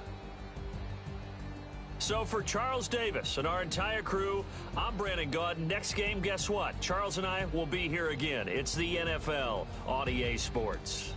So for Charles Davis and our entire crew, I'm Brandon Gaudin. Next game, guess what? Charles and I will be here again. It's the NFL on EA Sports.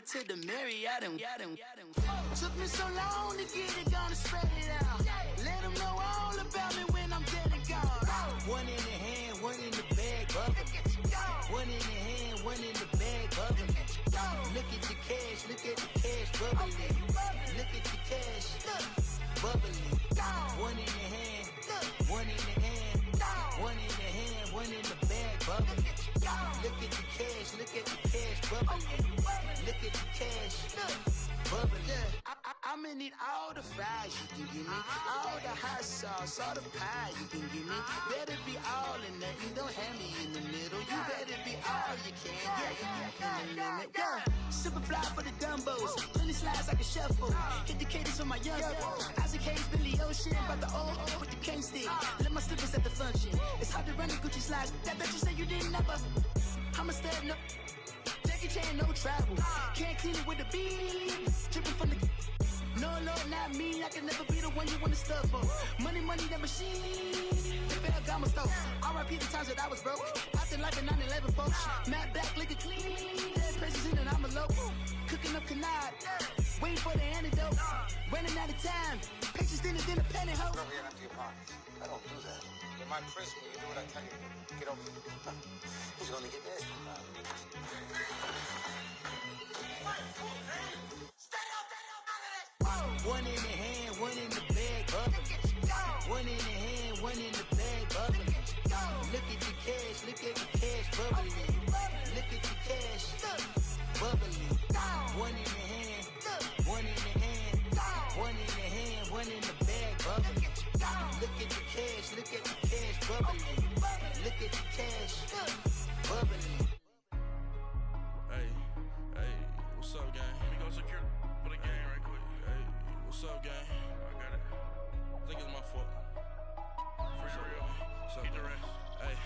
To the Marriott and took me so long to get it, gonna spread it out. Let them know all about me when I'm dead and gone. One in the hand, one in the bag, bubble. One in the hand, one in the bag, bubble. Look at the cash, bubbling. Look at the cash, bubbling. One in the hand, one in the hand, one in the hand, one in the bag, bubbling. Look at the cash, bubbling. Look at the cash, bubbling. I'ma need all the fries you can give me, all the hot sauce, all the pie you can give me. Better be all or nothing, don't have me in the middle. You better be all you can, yeah. Super fly for the Dumbos, plenty slides like a shuffle. Hit the cadence on my young Isaac Hayes, Billy Ocean, about the old with the cane stick. Let my slippers at the function. It's hard to run the Gucci slides. That bet you say you didn't never. I'ma stand up. Jackie Chan, no travel. Can't clean it with the beat. Dripping from the. No, Lord, not me. I can never be the one you want to stuff for. Money, that machine. The bell got my stove. R.I.P. the times that I was broke. Acting like a 9/11 folks. Matt back, liquor clean. Dead presents in and I'm a local. Cooking up canard. Waiting for the antidote. Running out of time. Patience thinner than a penny hoe. Don't get empty your pockets. I don't do that. You're my principal. You do what I tell you. Get over here. Who's gonna get this? One in the hand, one in the bag, bubbling. One in the hand, one in the bag, bubbling. Look at the cash, bubbling. Look at the cash, bubbling. One in the hand, one in the hand, one in the hand, one in the bag, bubbling. Look at the cash, bubbling. Look at the cash, bubbling. Hey, what's up, gang? Let me go secure for the game right quick. Hey, what's up, gang? I got it. I think it's my fault. For real. What's up, the rest. Hey,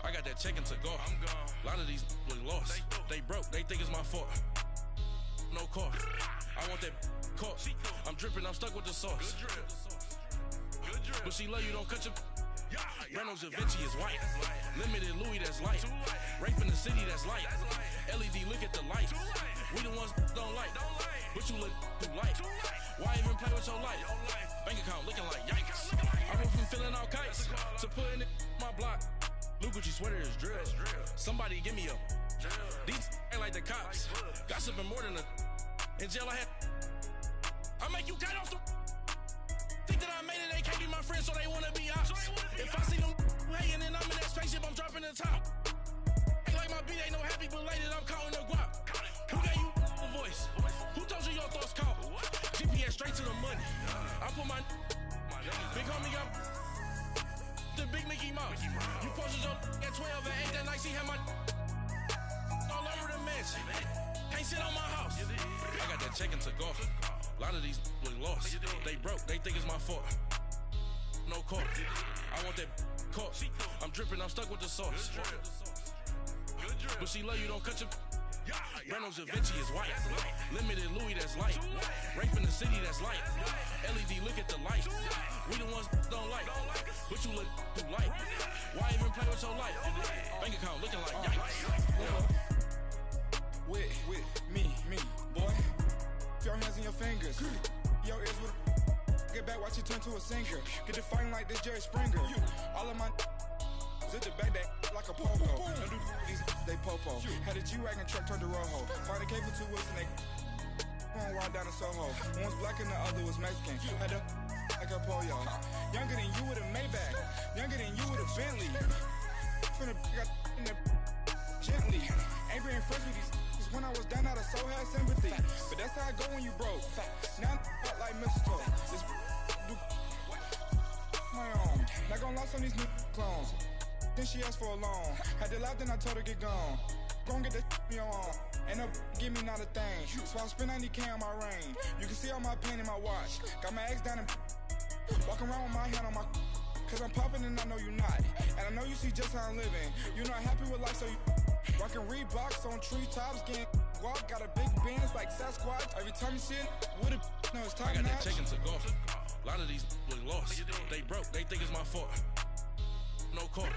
I got that chicken to go. I'm gone. A lot of these look lost. They broke. They think it's my fault. No car. I want that caught. I'm dripping. I'm stuck with the sauce. Good drip. But she love you. Don't cut your. Reynolds Da Vinci is white. Limited Louis, that's light. Rape in the city, that's light. LED, look at the light. We the ones don't like. But you look too light. Why even play with your life? Bank account looking like yikes. I went from feeling all kites to putting it in my block. Blue Gucci sweater is drill. Somebody give me a. These ain't like the cops. Gossiping more than a. In jail I had. I make you cut off the. Think that I made it, they can't be my friends, so they wanna be ops. If I see them hating and I'm in that spaceship, I'm dropping the top. Ain't like my beat ain't no happy belated, I'm counting the guap. Who gave you a voice? Who told you your thoughts count? GPS straight to the money. I put my big homie got the big Mickey Mouse. You posted your at 12 and 8 that night, she had my all over the mansion. Can't sit on my house. I got that check into golf. A lot of these look lost. They broke, they think it's my fault. No court. I want that court. I'm dripping, I'm stuck with the sauce. But she love you, don't cut your. Reynolds Da Vinci is white. Limited Louis, that's light. Rape in the city, that's light. LED, look at the light. We the ones don't like. But you look too light. Why even play with your life? Bank account looking like yikes. With me, boy. Your hands in your fingers. Your ears with get back, watch you turn to a singer. Get to fighting like this Jerry Springer. All of my zip the back that like a pogo. Don't do these they popo. Had a G-Wagon truck turned to Rojo. Find a cable 2 wheels and they going wild down in Soho. One was black and the other was Mexican. Had a like a pollo. Younger than you with a Maybach. Younger than you with a Bentley. From the got in the gently. Ain't been friends with these. When I was down out of so had sympathy. But that's how I go when you broke. Now I'm like mistletoe. This my own. Not gonna lost on these new clones. Then she asked for a loan. Had to laugh, then I told her get gone. Gon' get that me on. Ain't no give me not a thing. So I spend 90K on my range. You can see all my pain in my watch. Got my ex down and walking around with my hand on my. Cause I'm popping and I know you not. And I know you see just how I'm living. You're not happy with life, so you. Rockin' Reeboks on treetops, getting walk, got a big Benz like Sasquatch. Every time you see it, with a no, it's top I got notch. that check into golf. A lot of these look lost. They broke, they think it's my fault. No court.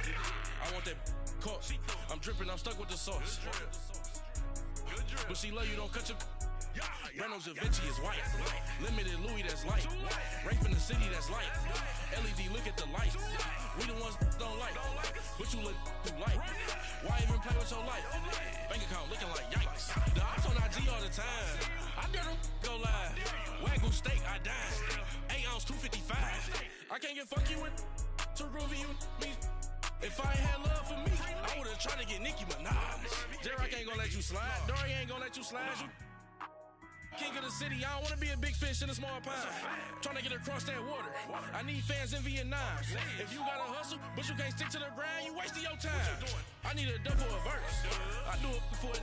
I want that court. I'm dripping, I'm stuck with the sauce. But she love you, don't cut your. Reynolds Da Vinci is white. Limited Louis, that's light. Rape in the city, that's light. LED, look at the light. We the ones don't like. But you look too light. Why even play with your life? Bank account looking like yikes. The ops on IG all the time. I dare them go live. Wagyu steak, I dine. 8 ounce, 255. I can't get funky with too groovy you me. If I ain't had love for me, I would've tried to get Nicki Minaj. J-Rock ain't gonna let you slide. Dory ain't gonna let you slide. You king of the city, I don't wanna be a big fish in a small pond. Trying to get across that water. I need fans in Vietnam. If you gotta hustle, but you can't stick to the grind, you wasting your time. I need a double a verse. I do it before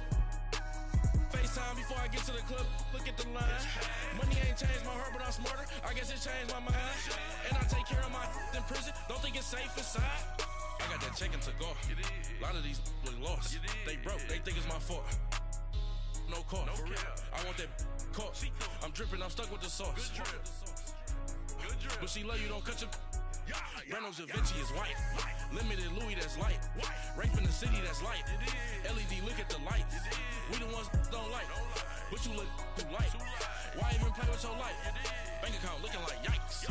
FaceTime before I get to the club. Look at the line. Money ain't changed my heart, but I'm smarter. I guess it changed my mind. And I take care of my in prison. Don't think it's safe inside. I got that check into golf. A lot of these look lost. They broke, they think it's my fault. No court. I want that court. I'm dripping, I'm stuck with the sauce. But she love you, don't cut your. Reynolds Da Vinci is white. Limited Louis, that's light. Rape in the city, that's light. LED, look at the light. We the ones don't like. But you look too light. Why even play with your life? Bank account looking like yikes.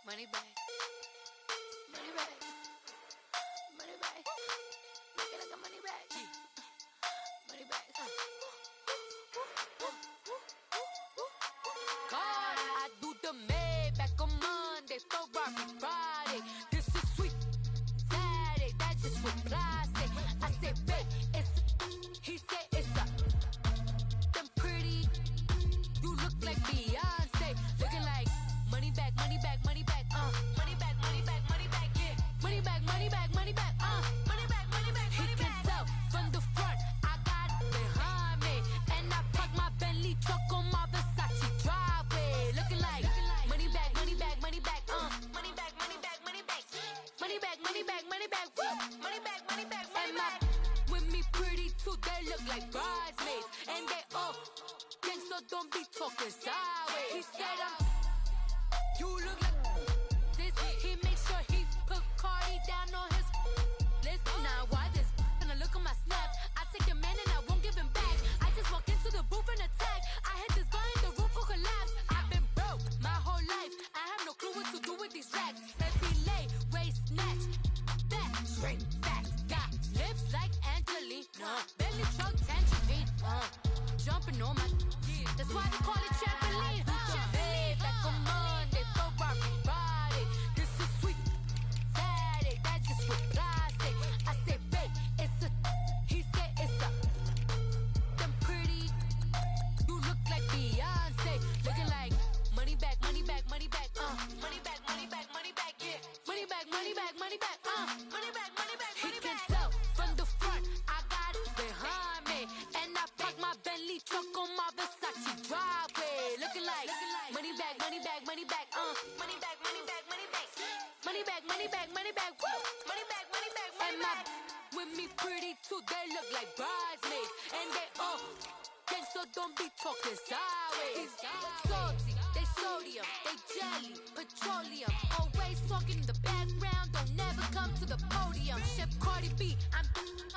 Money back. Money back. Money back. Look at the money back. Money back. God, I do the Maybach on Monday, Ferrari Friday. This is sweet Saturday. That's just what classic. I said, babe, it's. He said it's a. Them pretty. You look like Beyonce. Looking like money back, money back, money back. Money back, money back, money back, yeah. Money back, money back, money back, money back, money back, money back. He can tell from the front, I got it behind me. And I park my Bentley don't be talking sideways. He said you look like this. He make sure he put Cardi down on his list. Now why this? Gonna look at my snap. I take the man and I won't give him back. I just walk into the booth and attack. I hit this behind the roof will collapse. I've been broke my whole life. I have no clue what to do with these racks. Every lay, waist snatch, back, straight back. Got lips like Angelina, belly truck tangerine. Jumping on my, that's why they call it trampoline. Hey, back on Monday, throw Rocky Friday. This is sweet Saturday, that's just what plastic. I say, babe, it's a, he said it's a. Them pretty, you look like Beyonce, looking like money back, money back, money back, money back, money back, money back, yeah, money back, money back, money back, money back, money back. He can tell from the front, I got it behind me, and I park my Bentley truck on my Versace driveway, looking like money back, money back, money back, money back, money back, money back, money back, money back, money back, woo, money back, money back, money back. With me pretty too, they look like bridesmaids, and they all gang, so don't be talking sideways. Salty, they sodium, they jelly, petroleum, always talking in the background, don't never come to the podium. Chef Cardi B, I'm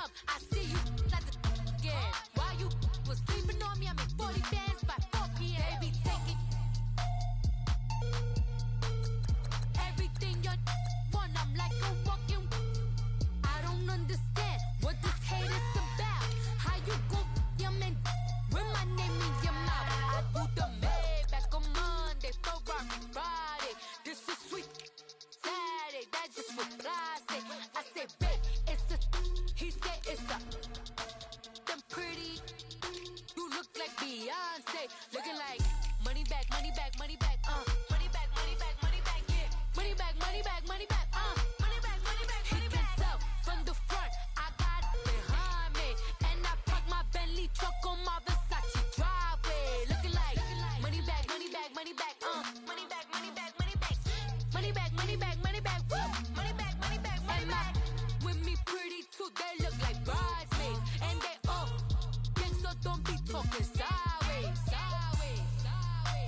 up, I see you like the again. While you was sleeping on me, I make 40 bands by 4 p.m. Baby, take it. Everything you want, I'm like a walking. I don't understand what this hate is about. How you go your man with my name in your mouth? I do the Maybach on Monday, throw Rocky Friday. This is sweet Saturday, that's just what plastic. I say, babe, it's a. He said it's a. Them pretty, you look like Beyonce, looking like money back, money back, money back, money back, money back, money back, yeah, money back, money back, money back, money back, money back. He can tell from the front, I got it behind me, and I park my Bentley truck on my Versace driveway, looking like money back, money back, money back, money back, money back, money back, money back, money back, money back, woo, money back, money back, money back. With me pretty too, they look like bridesmaids, and they all gang, so don't be talking sideways, sideways, sideways.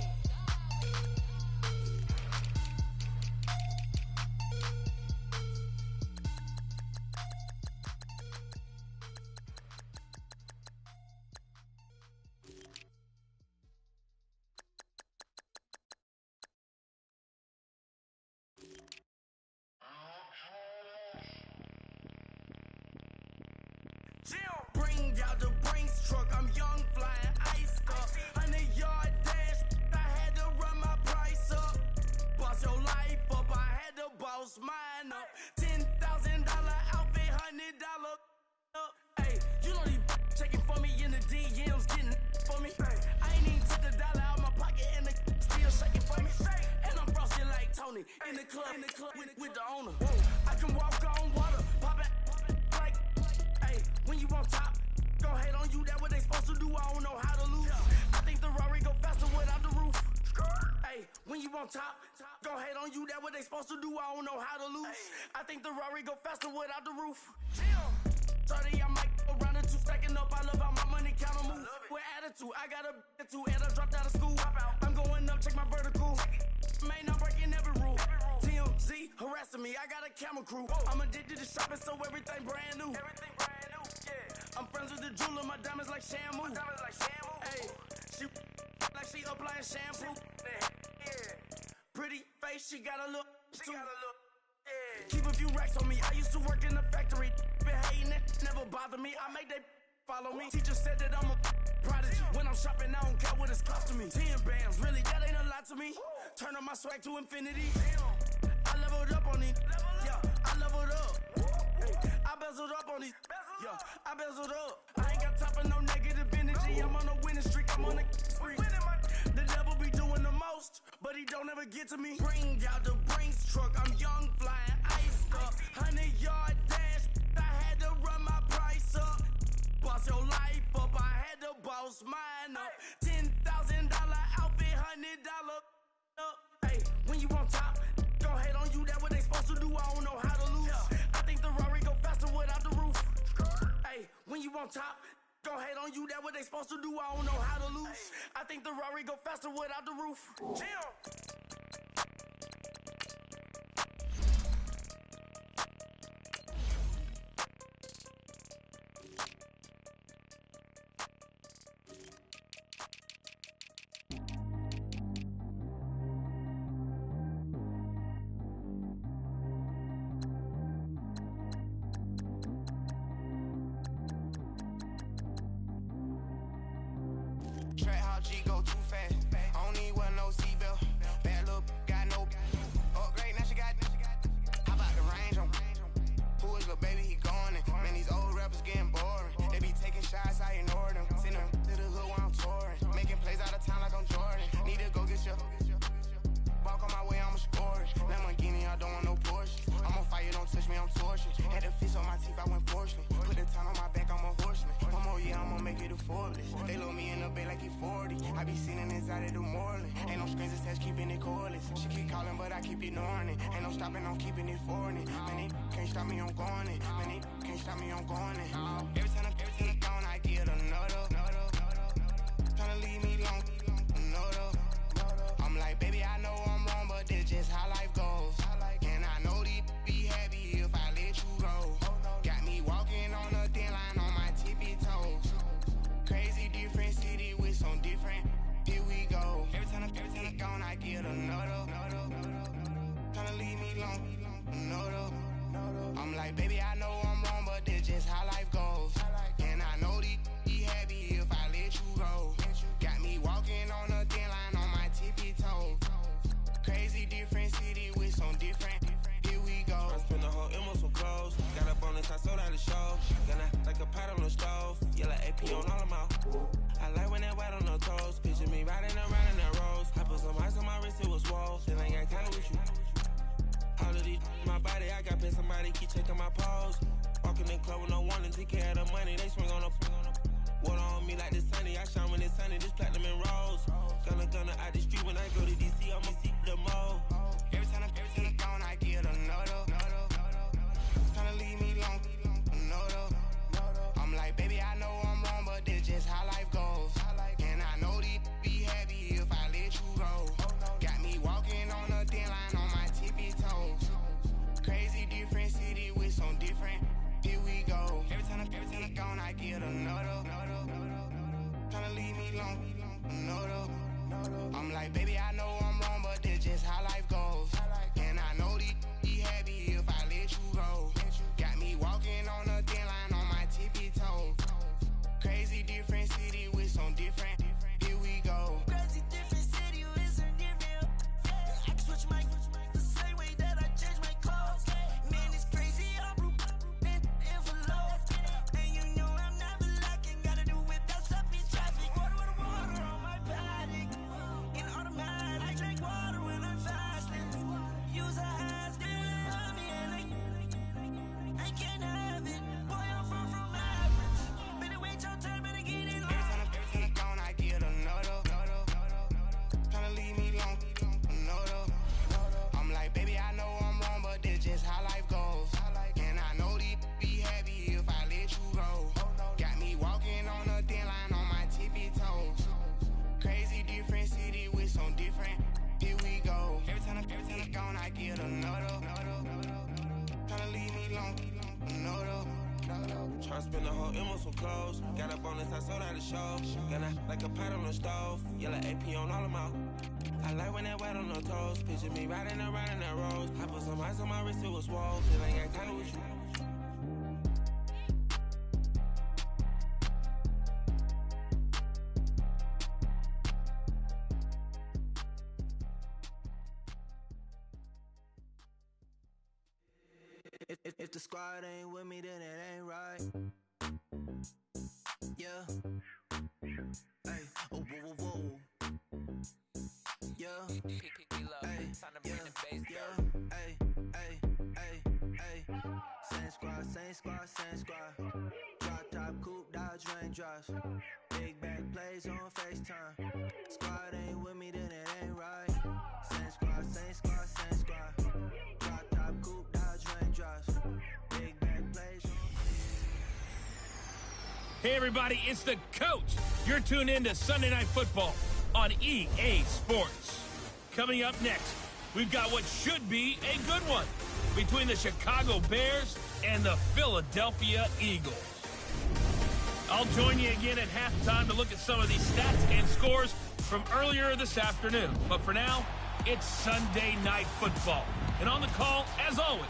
Bring out the Brinks truck, I'm young, flying ice up. 100-yard dash, I had to run my price up. Boss your life up, I had to boss mine up. $10,000 outfit, $100 up. Hey, you know these checking for me in the DMs, getting for me. I ain't even took a dollar out my pocket and the still shaking for me. And I'm frosted like Tony in the club with the owner. I can walk on water, pop it like, hey, when you on top, gon' hate on you, that what they supposed to do, I don't know how to lose. I think the Rari go faster without the roof. Hey, when you on top, gon' hate on you, that what they supposed to do, I don't know how to lose. I think the Rari go faster without the roof. 30, I might go round the two, stacking up, I love how my money count on move. With attitude, I got a attitude, and I dropped out of school. I'm going up, check my vertical. Man, I'm breaking every rule. TMZ harassing me, I got a camera crew. I'm addicted to shopping, so everything brand new. Everything brand new, yeah. I'm friends with the jeweler, my diamonds like Shamu. Hey, she like she applying shampoo. Yeah. Pretty face, she got a look. Yeah. Keep a few racks on me. I used to work in the factory. Been hating it, never bother me. I make they follow me. Teacher said that I'm a prodigy. When I'm shopping, I don't care what it's costing me. 10 bands, really, that ain't a lot to me. Turn up my swag to infinity. I leveled up on these. Yeah, I leveled up. Hey, I bezeled up on these. Yeah, I bezeled up. I ain't got time for no negative energy. I'm on a winning streak. I'm on a spree. The devil be doing the most, but he don't ever get to me. Bring out the Brinks truck. I'm young, flying ice up. 100-yard dash. I had to run my price up. Boss your life up. I had to boss mine up. $10,000 outfit, $100 up. Hey, when you on top, gon' hate on you. That what they supposed to do. I don't know how to lose. I think the Rari go faster without the roof. Hey, when you on top, Gon' hate on you, that what they supposed to do. I don't know how to lose. I think the Rari go faster without the roof. Jim. Track how G go too fast. I don't need wear no seatbelt. Bad look, got no upgrade. Now she got. How about the range on? Who is the baby? He going in. Man, these old rappers getting boring. They be taking shots, I ignore them. Send them to the hood while I'm touring. Making plays out of town like I'm Jordan. Need to go get your. Walk on my way, I'ma score it. Lamborghini, I don't want no Porsche. I'm on fire, don't touch me, I'm tortured. Had the fish on my teeth, I went porcelain. Put the town on my back, I'm a horseman. One more year, I'ma make it affordable. They load me in the bay like he 40. I be sitting inside of the Moreland. Ain't no screens attached, keeping it cordless. She keep calling, but I keep ignoring it. Ain't no stopping, I'm keeping it for it. Man, they can't stop me, I'm going it. Man, they can't stop me, I'm going it. Every time I'm gone, I get another. Tryna leave me long, another. I'm like, baby, I know I'm wrong, but this just how life goes. And I know these be happy if I let you go. Got me walking on a thin line on my tippy toes. Crazy different city with some different. Here we go. Every time I'm gone, I get another. Tryna leave me long, another. I'm like, baby, I know I'm wrong, but this just how life goes. And I know these be happy if I let you go. Got me walking on a thin line on my tippy toes. Crazy different city with some different. Here we go. I spent the whole M on some clothes. Got up on this, I sold out the show. Gonna like a pot on the stove. Yellow AP on all of my. I like when that white on the toes. Picture me riding around in that rose. I put some ice on my wrist, it was swole. Still ain't got time with you. All of these, my body, I got been somebody keep checking my pose. Walking in club with no warning, take care of the money. They swing on the. Water on me like the sunny. I shine when it's sunny. This platinum and rose. Gonna out the street when I go to DC. I'ma see the mo. Every time I'm gone, I get another. Tryna leave me long, another. I'm like, baby, I know I'm wrong, but this just how life goes. And I know these be happy if I let you go. Got me walking on a thin line on my tippy toes. Crazy different city with some different. Here we go. Every time I'm gone, I get another. Tryna leave me long, another. I'm like, baby, I know I'm wrong, but this just how life goes. And I know these be happy if I let you go. Got me walking on a thin line on my tippy toes. Crazy different city with some different. Here we go. Crazy different city with some different. I can switch my the same way that I change my clothes. Man, it's crazy, I'm blue in envelope. And you know I'm never lacking. Gotta do it, that's up in traffic. Water on my body. In automatic, I drink water when I'm fasting. Use a has on me and I can't have it. Boy, I'm from average. Better wait your turn, better get it on. Every time I'm gone, I get another. Tryna leave me long, another. I'm like, baby, I know I'm wrong, but this just how life goes. And I know these be happy if I let you go. Got me walking on a thin line on my tippy toes. Crazy different city with some different. Here we go. Every time I'm gone, I get another. Tryna leave me long, another. Tryna spend the whole M on some clothes. Got up on this, I sold out the show. Gonna like a pot on the stove. Yellow AP on all of my. I like when that white on the toes. Picture me riding around in that rose. I put some ice on my wrist, it was swole. Still ain't got time with you. If the squad ain't with me, then it ain't right. Yeah. Hey, oh, whoa, whoa, whoa. Yeah. Hey, yeah. Hey, hey, hey, hey. Same squad. Drop top, coupe, Dodge raindrops. Big back plays on FaceTime. Squad ain't with me, then it ain't right. Same squad. Drop top, coupe, Dodge raindrops. Big back plays on. Hey, everybody, it's the coach. You're tuned in to Sunday Night Football on EA Sports. Coming up next, we've got what should be a good one between the Chicago Bears and the Philadelphia Eagles. I'll join you again at halftime to look at some of these stats and scores from earlier this afternoon. But for now, it's Sunday Night Football. And on the call, as always,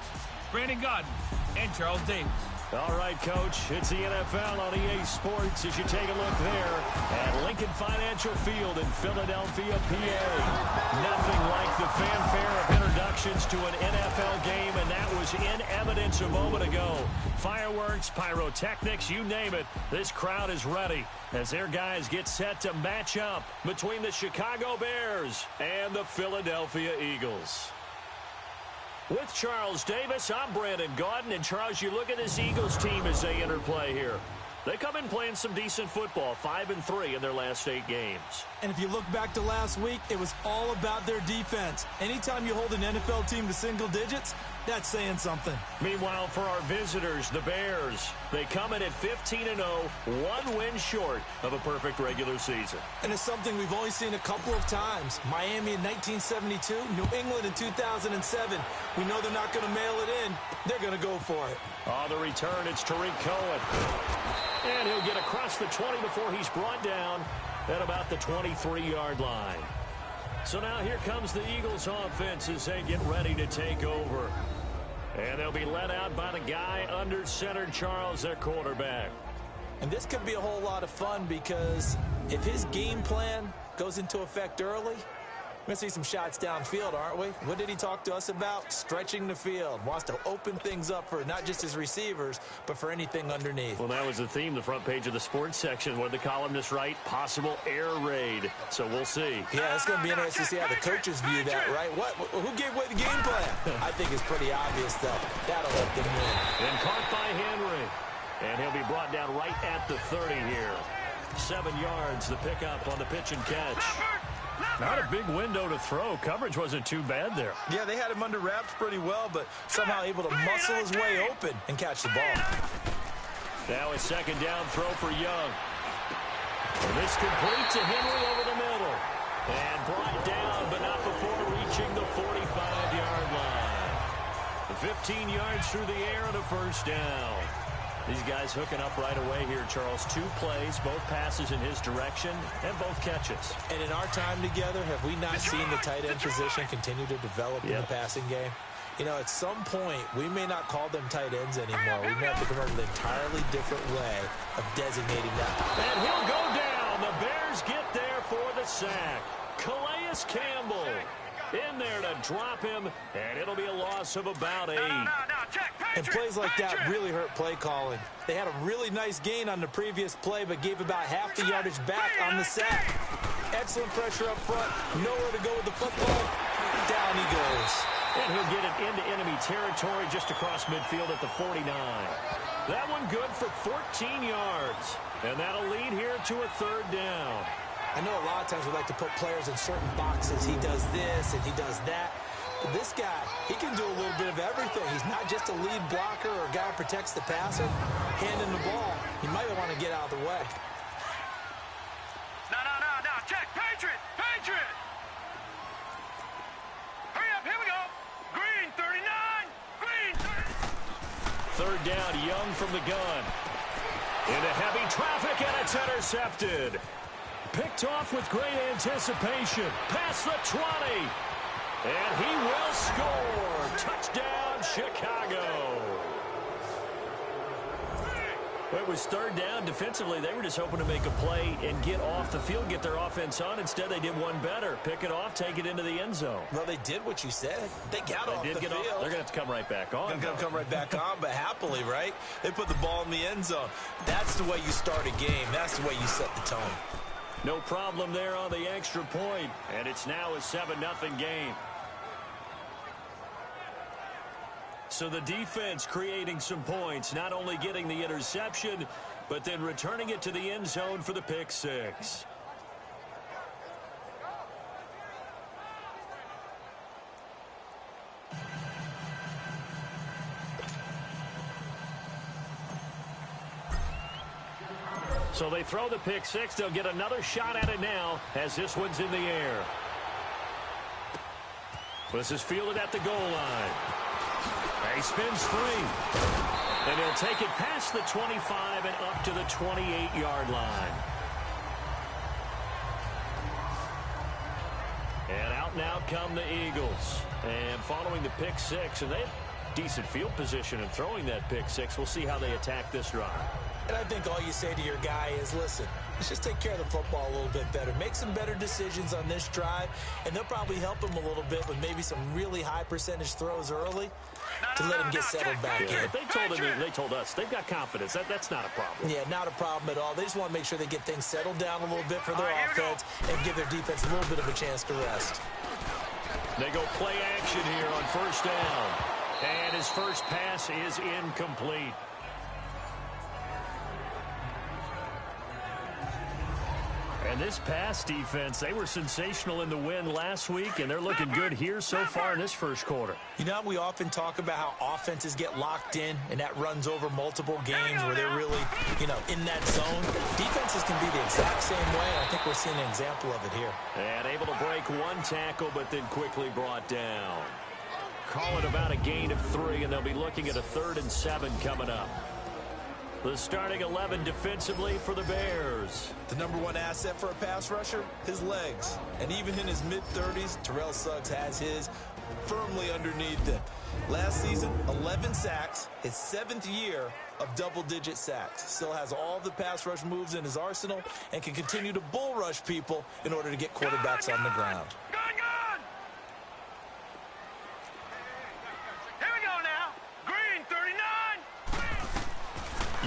Brandon Godden and Charles Davis. All right, Coach, it's the NFL on EA Sports as you take a look there at Lincoln Financial Field in Philadelphia, PA. Nothing like the fanfare of introductions to an NFL game, and that was in evidence a moment ago. Fireworks, pyrotechnics, you name it, this crowd is ready as their guys get set to match up between the Chicago Bears and the Philadelphia Eagles. With Charles Davis, I'm Brandon Gaudin. And, Charles, you look at this Eagles team as they enter play here. They come in playing some decent football, 5-3 in their last 8 games. And if you look back to last week, it was all about their defense. Anytime you hold an NFL team to single digits, that's saying something. Meanwhile, for our visitors, the Bears, they come in at 15-0, 1 win short of a perfect regular season. And it's something we've only seen a couple of times. Miami in 1972, New England in 2007. We know they're not going to mail it in. They're going to go for it. On the return, it's Tariq Cohen. And he'll get across the 20 before he's brought down at about the 23-yard line. So now here comes the Eagles offense as they get ready to take over. And they'll be led out by the guy under center, Charles, their quarterback. And this could be a whole lot of fun because if his game plan goes into effect early, we're going to see some shots downfield, aren't we? What did he talk to us about? Stretching the field. Wants to open things up for not just his receivers, but for anything underneath. Well, that was the theme, the front page of the sports section. What did the columnist write? Possible air raid. So we'll see. Yeah, it's going to be interesting to see how the coaches view that, right? Who gave away the game plan? I think it's pretty obvious, though. That'll let them win. And caught by Henry. And he'll be brought down right at the 30 here. 7 yards, the pickup on the pitch and catch. Not a big window to throw. Coverage wasn't too bad there. Yeah, they had him under wraps pretty well, but somehow able to muscle his way open and catch the ball. Now a second down throw for Young. And this complete to Henry over the middle. And brought down, but not before reaching the 45-yard line. 15 yards through the air and a first down. These guys hooking up right away here, Charles. 2 plays, both passes in his direction, and both catches. And in our time together, have we not seen the tight end position continue to develop in the passing game? You know, at some point, we may not call them tight ends anymore. We may have to convert an entirely different way of designating them. And he'll go down. The Bears get there for the sack. Calais Campbell in there to drop him, and it'll be a loss of about 8. And plays like that really hurt play calling. They had a really nice gain on the previous play, but gave about half the yardage back on the sack. Excellent pressure up front. Nowhere to go with the football. Down he goes. And he'll get it into enemy territory just across midfield at the 49. That one good for 14 yards. And that'll lead here to a 3rd down. I know a lot of times we like to put players in certain boxes. He does this and he does that. But this guy, he can do a little bit of everything. He's not just a lead blocker or a guy who protects the passer. Handing the ball, he might want to get out of the way. No. Check. Patriot. Hurry up. Here we go. Green 39. Green 39. 3rd down, Young from the gun. Into heavy traffic, and it's intercepted. Picked off with great anticipation. Past the 20. And he will score. Touchdown, Chicago. It was 3rd down. Defensively, they were just hoping to make a play and get off the field, get their offense on. Instead, they did one better. Pick it off, take it into the end zone. Well, they did what you said. They got off the field. They're going to have to come right back on. They're going to come right back on, but happily, right? They put the ball in the end zone. That's the way you start a game. That's the way you set the tone. No problem there on the extra point. And it's now a 7-0 game. So the defense creating some points, not only getting the interception, but then returning it to the end zone for the pick 6. So they throw the pick six. They'll get another shot at it now as this one's in the air. This is fielded at the goal line. He spins free. And he'll take it past the 25 and up to the 28-yard line. And out now come the Eagles. And following the pick six, and they have decent field position in throwing that pick six. We'll see how they attack this drive. And I think all you say to your guy is, listen, let's just take care of the football a little bit better. Make some better decisions on this drive, and they'll probably help him a little bit with maybe some really high percentage throws early to let him get settled back in. They told us they've got confidence. That's not a problem. Yeah, not a problem at all. They just want to make sure they get things settled down a little bit for their offense and give their defense a little bit of a chance to rest. They go play action here on first down. And his first pass is incomplete. And this pass defense, they were sensational in the win last week, and they're looking good here so far in this first quarter. You know, we often talk about how offenses get locked in, and that runs over multiple games where they're really, in that zone. Defenses can be the exact same way, and I think we're seeing an example of it here. And able to break one tackle, but then quickly brought down. Call it about a gain of 3, and they'll be looking at a 3rd and 7 coming up. The starting 11 defensively for the Bears. The number one asset for a pass rusher, his legs. And even in his mid-30s, Terrell Suggs has his firmly underneath him. Last season, 11 sacks, his 7th year of double-digit sacks. Still has all the pass rush moves in his arsenal and can continue to bull rush people in order to get quarterbacks on the ground.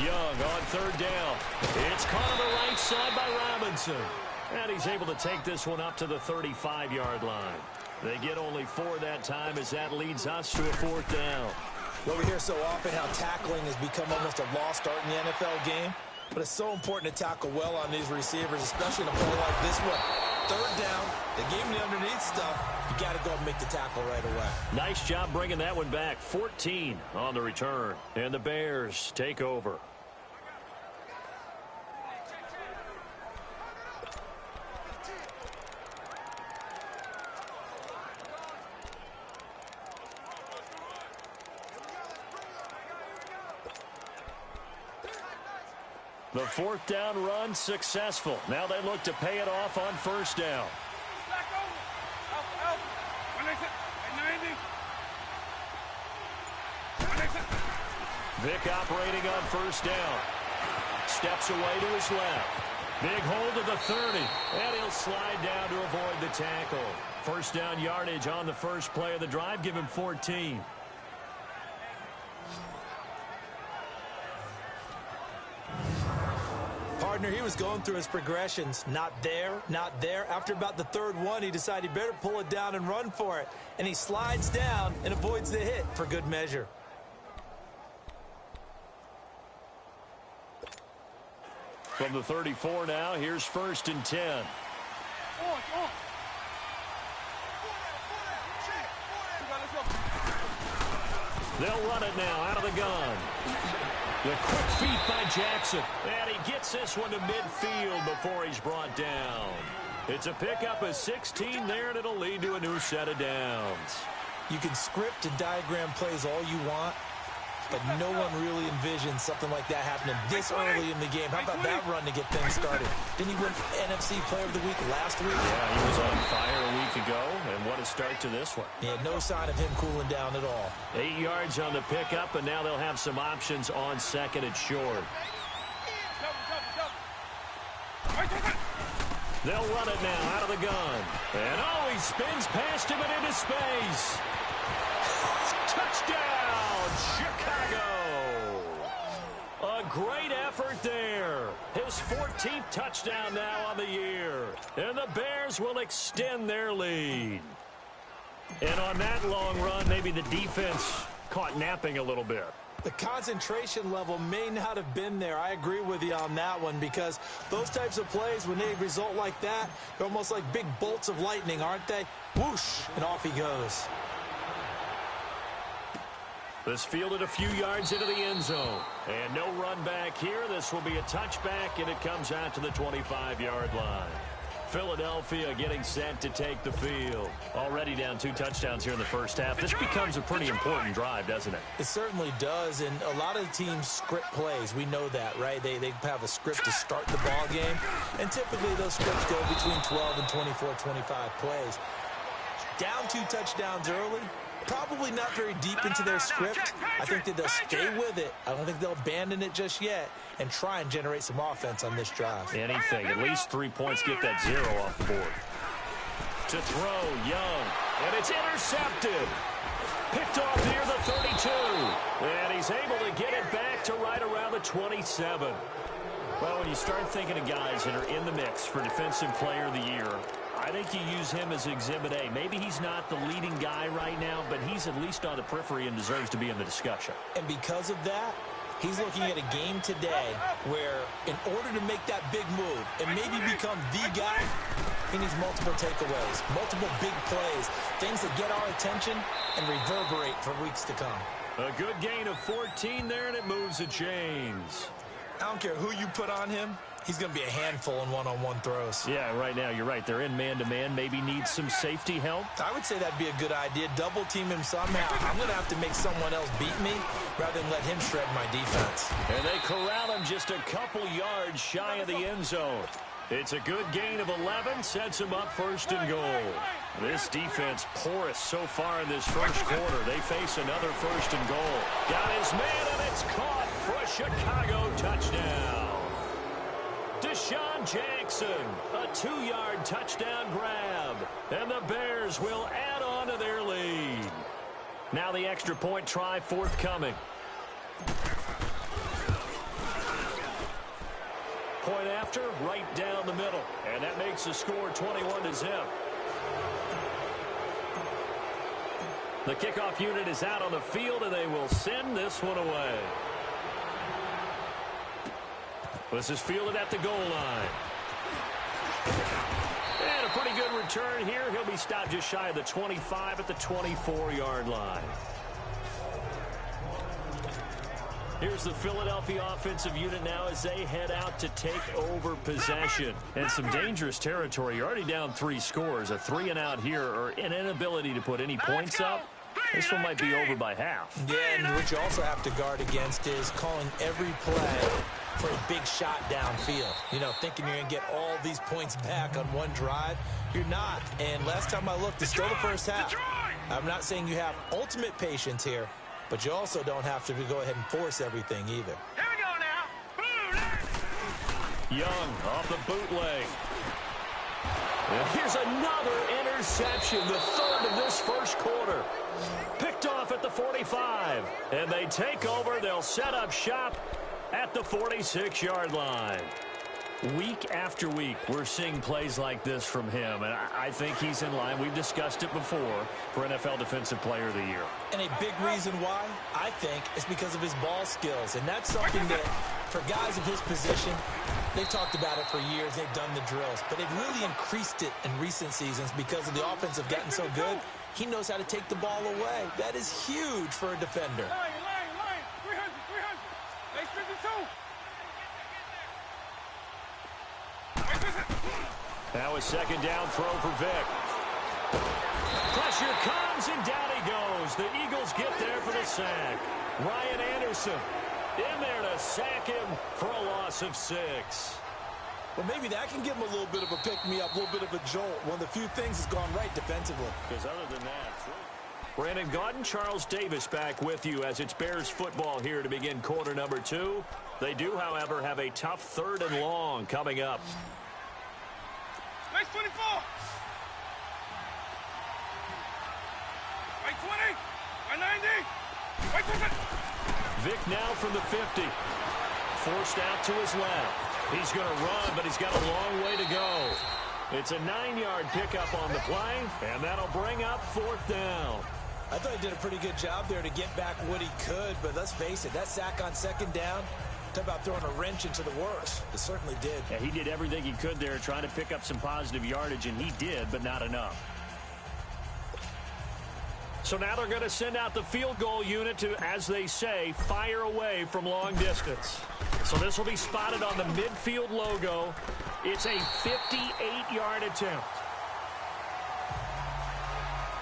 Young on 3rd down. It's caught on the right side by Robinson. And he's able to take this one up to the 35-yard line. They get only 4 that time as that leads us to a 4th down. Well, we hear so often how tackling has become almost a lost art in the NFL game. But it's so important to tackle well on these receivers, especially in a play like this one. 3rd down, they gave him the underneath stuff. You got to go and make the tackle right away. Nice job bringing that one back. 14 on the return. And the Bears take over. The 4th down run successful. Now they look to pay it off on 1st down. Vic operating on 1st down. Steps away to his left. Big hold to the 30. And he'll slide down to avoid the tackle. 1st down yardage on the first play of the drive. Give him 14. Partner, he was going through his progressions. Not there, not there. After about the 3rd one, he decided he better pull it down and run for it. And he slides down and avoids the hit for good measure. From the 34 now, here's 1st and 10. They'll run it now out of the gun. The quick feet by Jackson. And he gets this one to midfield before he's brought down. It's a pickup of 16 there, and it'll lead to a new set of downs. You can script and diagram plays all you want, but no one really envisions something like that happening this early in the game. How about that run to get things started? Didn't he win NFC Player of the Week last week? Yeah, he was on fire a week ago, and what a start to this one. Yeah, no sign of him cooling down at all. 8 yards on the pickup, and now they'll have some options on 2nd and short. They'll run it now out of the gun. And he spins past him and into space. Touchdown, Chicago! A great effort there. His 14th touchdown now on the year. And the Bears will extend their lead. And on that long run, maybe the defense caught napping a little bit. The concentration level may not have been there. I agree with you on that one, because those types of plays, when they result like that, they're almost like big bolts of lightning, aren't they? Whoosh, and off he goes. This fielded a few yards into the end zone. And no run back here. This will be a touchback, and it comes out to the 25-yard line. Philadelphia getting set to take the field. Already down 2 touchdowns here in the first half. This becomes a pretty important drive, doesn't it? It certainly does, and a lot of the teams script plays. We know that, right? They have a script to start the ball game, and typically those scripts go between 12 and 24, 25 plays. Down 2 touchdowns early, probably not very deep into their script. I think that they'll stay with it. I don't think they'll abandon it just yet and try and generate some offense on this drive. Anything. At least 3 points, get that 0 off the board. To throw, Young. And it's intercepted. Picked off near the 32. And he's able to get it back to right around the 27. Well, when you start thinking of guys that are in the mix for Defensive Player of the Year, I think you use him as Exhibit A. Maybe he's not the leading guy right now, but he's at least on the periphery and deserves to be in the discussion. And because of that, he's looking at a game today where in order to make that big move and maybe become the guy, he needs multiple takeaways, multiple big plays, things that get our attention and reverberate for weeks to come. A good gain of 14 there, and it moves the chains. I don't care who you put on him. He's going to be a handful in one-on-one throws. Yeah, right now, you're right. They're in man-to-man. Maybe needs some safety help. I would say that'd be a good idea. Double-team him somehow. I'm going to have to make someone else beat me rather than let him shred my defense. And they corral him just a couple yards shy of the end zone. It's a good gain of 11. Sets him up 1st and goal. This defense porous so far in this first quarter. They face another 1st and goal. Got his man, and it's caught for a Chicago touchdown. Deshaun Jackson, a 2-yard touchdown grab, and the Bears will add on to their lead. Now the extra point try forthcoming. Point after, right down the middle, and that makes the score 21-0. The kickoff unit is out on the field, and they will send this one away. This is fielded at the goal line. And a pretty good return here. He'll be stopped just shy of the 25 at the 24-yard line. Here's the Philadelphia offensive unit now as they head out to take over possession. And some dangerous territory. You're already down 3 scores. A 3-and-out here, or an inability to put any points up. This one might be over by half. Yeah, and what you also have to guard against is calling every play for a big shot downfield. You know, thinking you're going to get all these points back on one drive. You're not. And last time I looked, it's still the first half. I'm not saying you have ultimate patience here, but you also don't have to go ahead and force everything either. Here we go now. Young off the bootleg. And here's another interception, the 3rd of this first quarter. Picked off at the 45. And they take over. They'll set up shop at the 46-yard line. Week after week, we're seeing plays like this from him, and I think he's in line. We've discussed it before for NFL Defensive Player of the Year. And a big reason why, I think, is because of his ball skills. And that's something that, for guys of his position, they've talked about it for years. They've done the drills. But they've really increased it in recent seasons because of the offense have gotten so good. He knows how to take the ball away. That is huge for a defender. Line. 300. Base 52. Now a 2nd down throw for Vic. Pressure comes, and down he goes. The Eagles get there for the sack. Ryan Anderson in there to sack him for a loss of 6. Well, maybe that can give him a little bit of a pick-me-up, a little bit of a jolt. One of the few things has gone right defensively. Because other than that, Brandon Gaudin, Charles Davis back with you as it's Bears football here to begin quarter number 2. They do, however, have a tough 3rd and long coming up. Base 24. Right 20. Right 90. Right 20. Vic now from the 50. Forced out to his left. He's going to run, but he's got a long way to go. It's a 9-yard pickup on the play, and that'll bring up 4th down. I thought he did a pretty good job there to get back what he could, but let's face it, that sack on 2nd down, talk about throwing a wrench into the works. It certainly did. Yeah, he did everything he could there trying to pick up some positive yardage, and he did, but not enough. So now they're going to send out the field goal unit to, as they say, fire away from long distance. So this will be spotted on the midfield logo. It's a 58-yard attempt.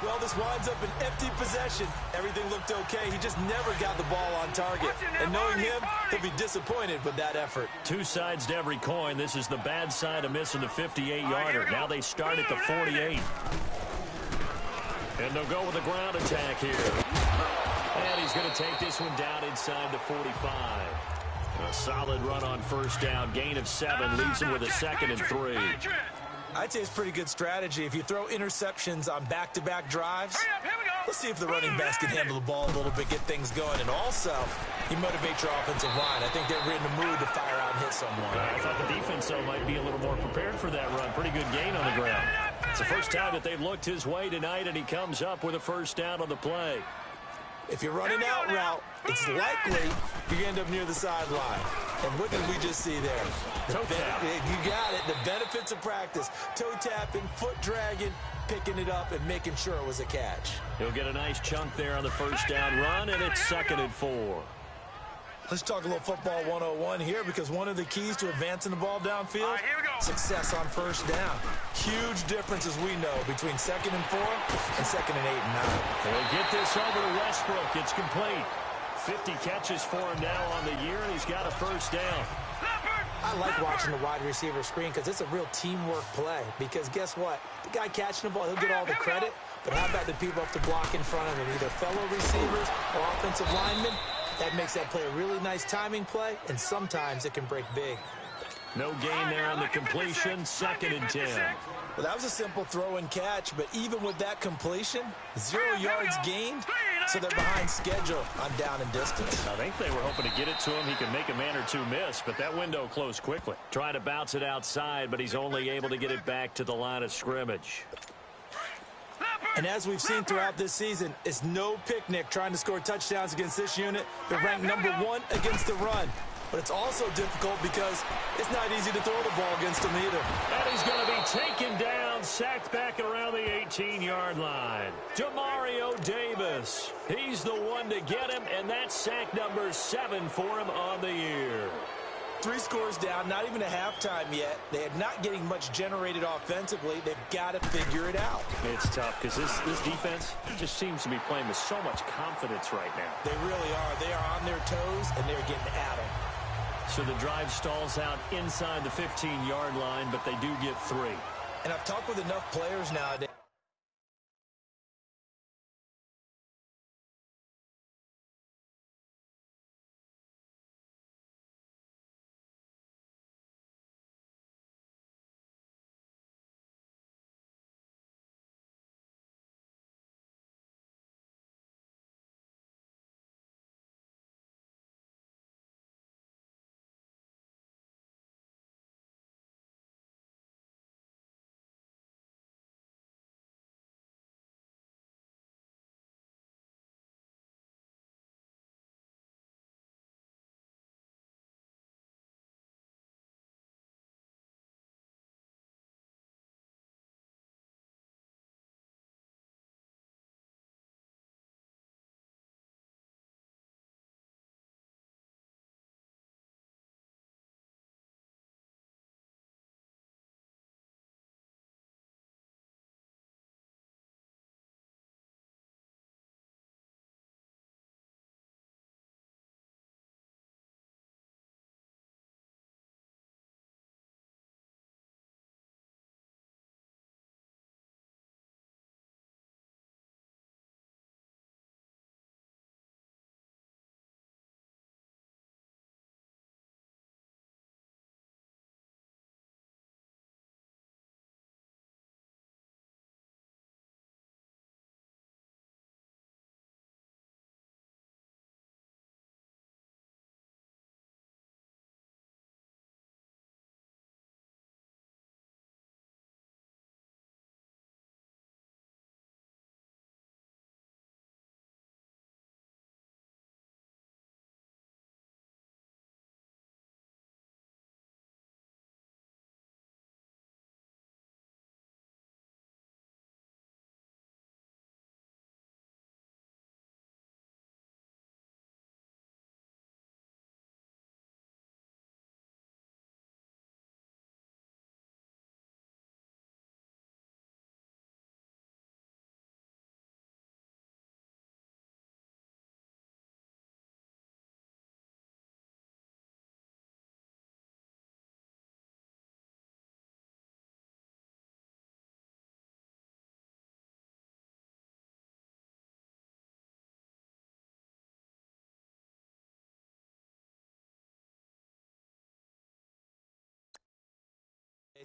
Well, this winds up an empty possession. Everything looked okay. He just never got the ball on target. And knowing him, he'll be disappointed with that effort. Two sides to every coin. This is the bad side of missing the 58-yarder. Now they start at the 48. And they'll go with a ground attack here. And he's going to take this one down inside the 45. A solid run on first down. Gain of 7 leaves him with a 2nd and 3. I'd say it's pretty good strategy. If you throw interceptions on back-to-back drives, let's see if the running backs can handle the ball a little bit, get things going. And also, you motivate your offensive line. I think they're in the mood to fire out and hit someone. I thought the defense, though, might be a little more prepared for that run. Pretty good gain on the ground. It's the first time that they've looked his way tonight, and he comes up with a first down on the play. If you're running out route, it's likely you end up near the sideline. And what did we just see there? Toe tap. You got it. The benefits of practice. Toe tapping, foot dragging, picking it up, and making sure it was a catch. He'll get a nice chunk there on the first down run, and it's 2nd and 4. Let's talk a little football 101 here, because one of the keys to advancing the ball downfield, success on first down. Huge difference, as we know, between 2nd and 4 and 2nd and 8 and 9. They'll get this over to Westbrook. It's complete. 50 catches for him now on the year, and he's got a first down. I like watching the wide receiver screen because it's a real teamwork play. Because guess what? The guy catching the ball, he'll get all the credit. But how about the people up the block in front of him, either fellow receivers or offensive linemen? That makes that play a really nice timing play, and sometimes it can break big. No gain there on the completion, 2nd and 10. Well, that was a simple throw and catch, but even with that completion, 0 yards gained, so they're behind schedule on down and distance. I think they were hoping to get it to him. He could make a man or two miss, but that window closed quickly. Trying to bounce it outside, but he's only able to get it back to the line of scrimmage. And as we've seen throughout this season, it's no picnic trying to score touchdowns against this unit. They're ranked #1 against the run. But it's also difficult because it's not easy to throw the ball against them either. And he's going to be taken down, sacked back around the 18-yard line. Demario Davis. He's the one to get him, and that's sack number 7 for him on the year. 3 scores down, not even a halftime yet. They are not getting much generated offensively. They've got to figure it out. It's tough because this defense just seems to be playing with so much confidence right now. They really are. They are on their toes, and they're getting at them. So the drive stalls out inside the 15-yard line, but they do get 3. And I've talked with enough players nowadays.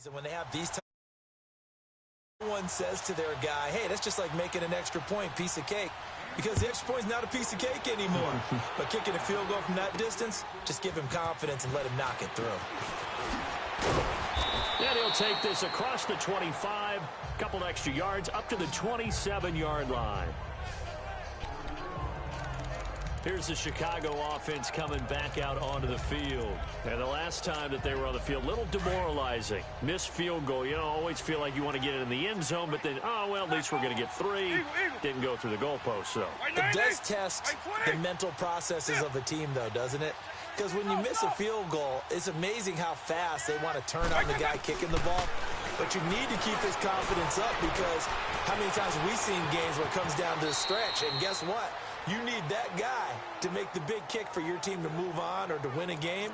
And when they have these types, no one says to their guy, hey, that's just like making an extra point, piece of cake. Because the extra point is not a piece of cake anymore. But kicking a field goal from that distance, just give him confidence and let him knock it through. And he'll take this across the 25, couple extra yards up to the 27-yard line. Here's the Chicago offense coming back out onto the field. And the last time that they were on the field, a little demoralizing. Missed field goal. You know, always feel like you want to get it in the end zone, but then, oh, well, at least we're going to get 3. Didn't go through the goalpost, though. It does test the mental processes of a team, though, doesn't it? Because when you miss a field goal, it's amazing how fast they want to turn on the guy kicking the ball. But you need to keep his confidence up because how many times have we seen games where it comes down to the stretch? And guess what? You need that guy to make the big kick for your team to move on or to win a game.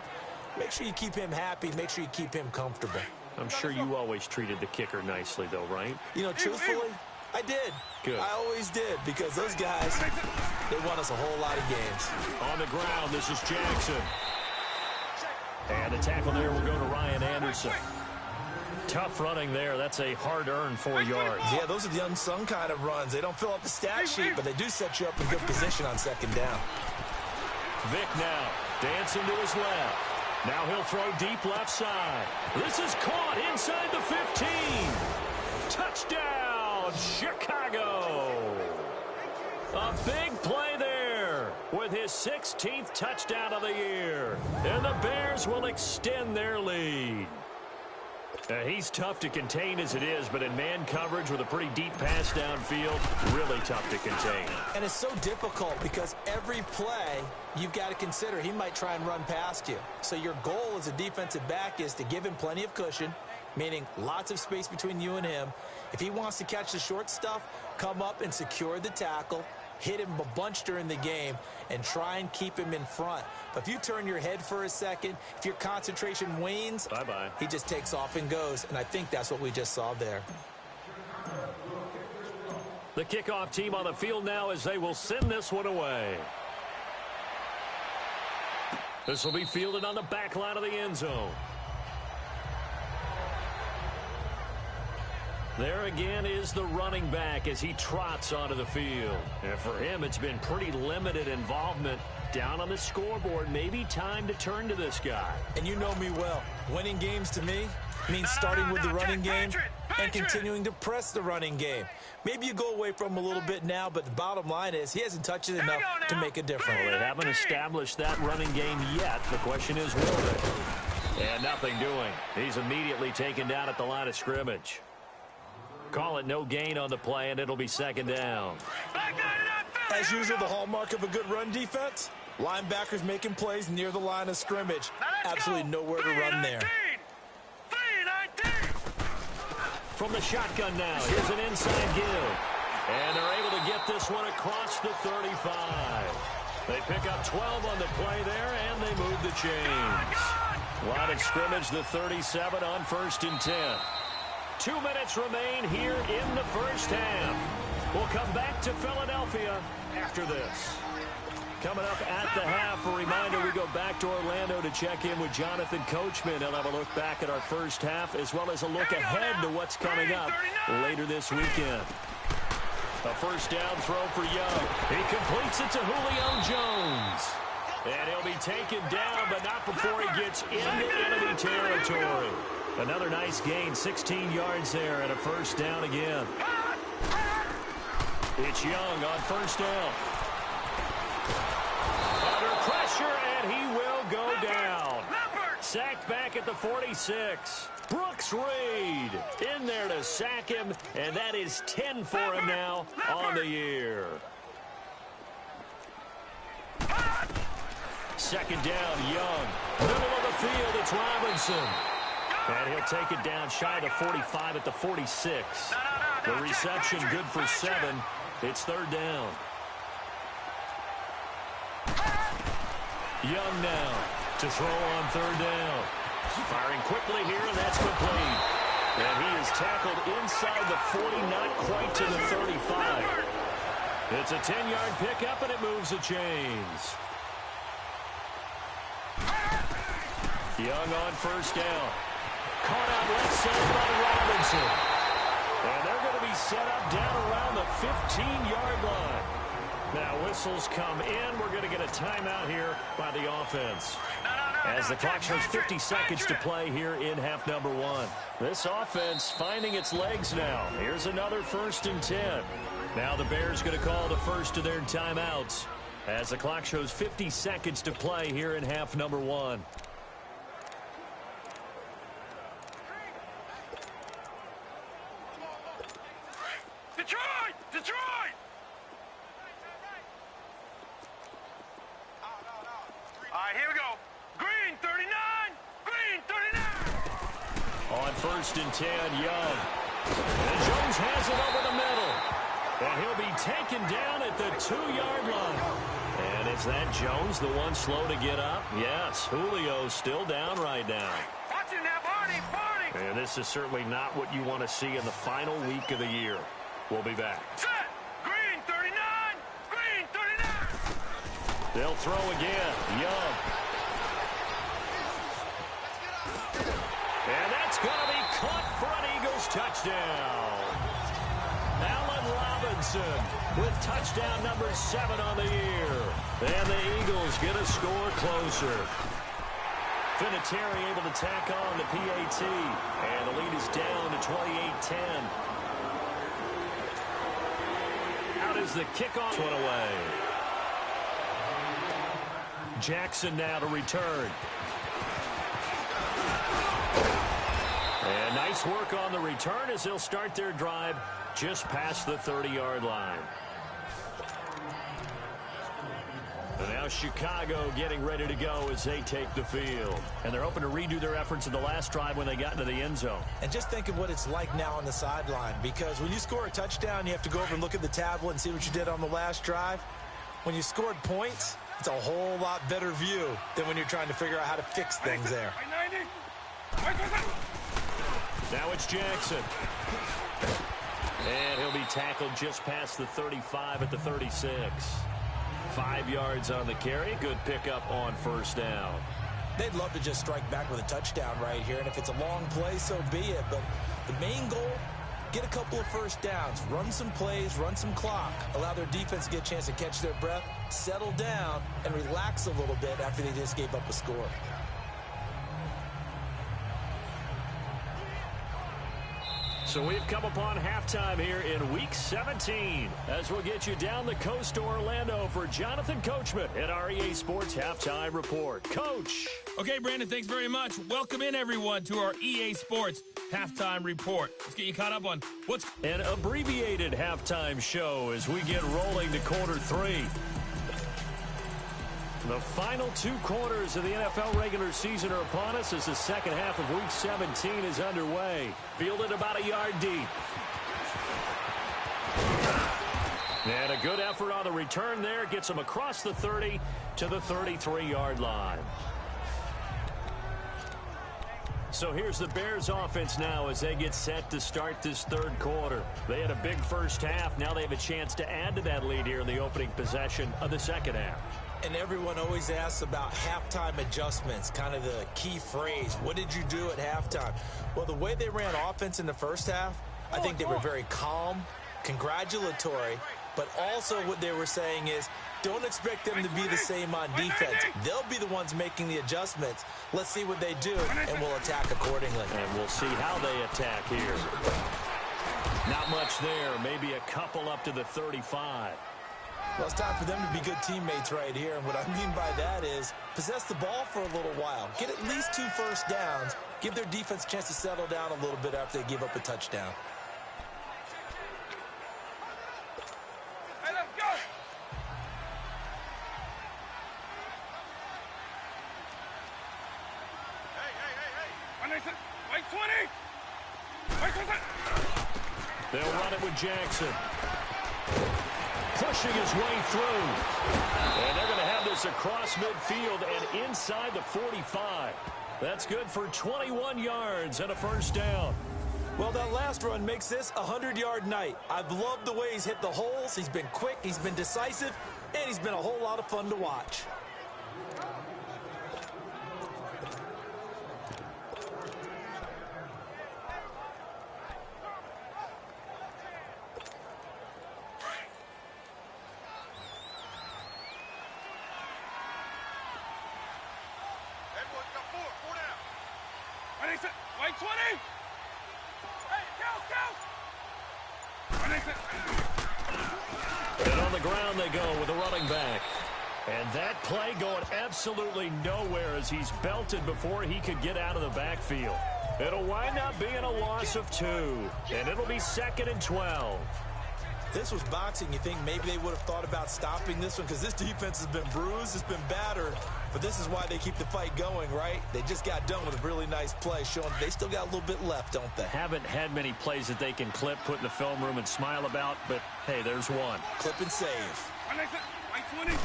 Make sure you keep him happy. Make sure you keep him comfortable. I'm sure you always treated the kicker nicely, though, right? You know, truthfully, I did. Good. I always did because those guys, they won us a whole lot of games. On the ground, this is Jackson. And the tackle there will go to Ryan Anderson. Tough running there. That's a hard-earned 4 yards. Yeah, those are the unsung kind of runs. They don't fill up the stat sheet, but they do set you up in good position on second down. Vic now dancing to his left. Now he'll throw deep left side. This is caught inside the 15. Touchdown, Chicago. A big play there with his 16th touchdown of the year. And the Bears will extend their lead. He's tough to contain as it is, but in man coverage with a pretty deep pass downfield, really tough to contain. And it's so difficult because every play you've got to consider he might try and run past you. So your goal as a defensive back is to give him plenty of cushion, meaning lots of space between you and him. If he wants to catch the short stuff, come up and secure the tackle, hit him a bunch during the game, and try and keep him in front. But if you turn your head for a second, if your concentration wanes, bye-bye. He just takes off and goes, and I think that's what we just saw there. The kickoff team on the field now as they will send this one away. This will be fielded on the back line of the end zone. There again is the running back as he trots onto the field. And for him, it's been pretty limited involvement down on the scoreboard. Maybe time to turn to this guy. And you know me well. Winning games to me means starting with the running game and continuing to press the running game. Maybe you go away from him a little bit now, but the bottom line is he hasn't touched it enough to make a difference. Well, they haven't established that running game yet. The question is, will they? And nothing doing. He's immediately taken down at the line of scrimmage. Call it no gain on the play, and it'll be second down. As usual, the hallmark of a good run defense, linebackers making plays near the line of scrimmage. Absolutely nowhere to run there. From the shotgun now, here's an inside give. And they're able to get this one across the 35. They pick up 12 on the play there, and they move the chains. Line of scrimmage, the 37 on 1st and 10. 2 minutes remain here in the first half. We'll come back to Philadelphia after this. Coming up at the half, a reminder, we go back to Orlando to check in with Jonathan Coachman. He'll have a look back at our first half as well as a look ahead to what's coming up later this weekend. A first down throw for Young. He completes it to Julio Jones. And he'll be taken down, but not before he gets into enemy territory. Another nice gain, 16 yards there, and a first down again. It's Young on first down. Under pressure, and he will go down. Sacked back at the 46. Brooks Reed in there to sack him, and that is 10 for him now on the year. Second down, Young. Middle of the field, it's Robinson. And he'll take it down shy of the 45 at the 46. The reception good for 7. It's third down. Young now to throw on third down. Firing quickly here, and that's complete. And he is tackled inside the 40, not quite to the 35. It's a 10-yard pickup, and it moves the chains. Young on first down. Caught out left side by Robinson. And they're going to be set up down around the 15-yard line. Now whistles come in. We're going to get a timeout here by the offense. As the clock shows 50 seconds to play here in half number 1. This offense finding its legs now. Here's another 1st and 10. Now the Bears going to call the first of their timeouts. As the clock shows 50 seconds to play here in half number 1. Detroit! Detroit! All right, here we go. Green 39! Green 39! On 1st and 10, Young. And Jones has it over the middle. And he'll be taken down at the 2-yard line. And is that Jones, the one slow to get up? Yes, Julio's still down right now. Watch it now, Barney! Barney! And this is certainly not what you want to see in the final week of the year. We'll be back. Set! Green 39! Green 39! They'll throw again. Young. And that's going to be caught for an Eagles touchdown. Allen Robinson with touchdown number 7 on the year. And the Eagles get a score closer. Vinatieri able to tack on the PAT. And the lead is down to 28-10. Out is the kickoff one away. Jackson now to return. And nice work on the return as they'll start their drive just past the 30-yard line. And now Chicago getting ready to go as they take the field. And they're hoping to redo their efforts in the last drive when they got into the end zone. And just think of what it's like now on the sideline, because when you score a touchdown, you have to go over and look at the tablet and see what you did on the last drive. When you scored points, it's a whole lot better view than when you're trying to figure out how to fix things there. Now it's Jackson. And he'll be tackled just past the 35 at the 36. 5 yards on the carry. Good pickup on 1st down. They'd love to just strike back with a touchdown right here, and if it's a long play, so be it. But the main goal, get a couple of 1st downs, run some plays, run some clock, allow their defense to get a chance to catch their breath, settle down, and relax a little bit after they just gave up a score. So we've come upon halftime here in Week 17 as we'll get you down the coast to Orlando for Jonathan Coachman at our EA Sports Halftime Report. Coach. Okay, Brandon, thanks very much. Welcome in, everyone, to our EA Sports Halftime Report. Let's get you caught up on what's an abbreviated halftime show as we get rolling to quarter 3. The final 2 quarters of the NFL regular season are upon us as the second half of Week 17 is underway. Fielded about a yard deep. And a good effort on the return there. Gets him across the 30 to the 33-yard line. So here's the Bears offense now as they get set to start this 3rd quarter. They had a big first half. Now they have a chance to add to that lead here in the opening possession of the second half. And everyone always asks about halftime adjustments, kind of the key phrase. What did you do at halftime? Well, the way they ran offense in the first half, I think they were very calm, congratulatory, but also what they were saying is don't expect them to be the same on defense. They'll be the ones making the adjustments. Let's see what they do, and we'll attack accordingly. And we'll see how they attack here. Not much there, maybe a couple up to the 35. Well, it's time for them to be good teammates right here. And what I mean by that is possess the ball for a little while. Get at least 2 first downs. Give their defense a chance to settle down a little bit after they give up a touchdown. Hey, let's go! Hey! Wait 20! Wait 20! They'll run it with Jackson. Pushing his way through. And they're going to have this across midfield and inside the 45. That's good for 21 yards and a first down. Well, that last run makes this a 100-yard night. I've loved the way he's hit the holes. He's been quick, he's been decisive, and he's been a whole lot of fun to watch. 4 down. White 20. Hey, count. And on the ground they go with the running back. And that play going absolutely nowhere as he's belted before he could get out of the backfield. It'll wind up being a loss of 2, and it'll be 2nd and 12. This was boxing. You think maybe they would have thought about stopping this one because this defense has been bruised, it's been battered, but this is why they keep the fight going, right? They just got done with a really nice play showing they still got a little bit left, don't they? Haven't had many plays that they can clip, put in the film room, and smile about, but hey, there's one. Clip and save. White 20.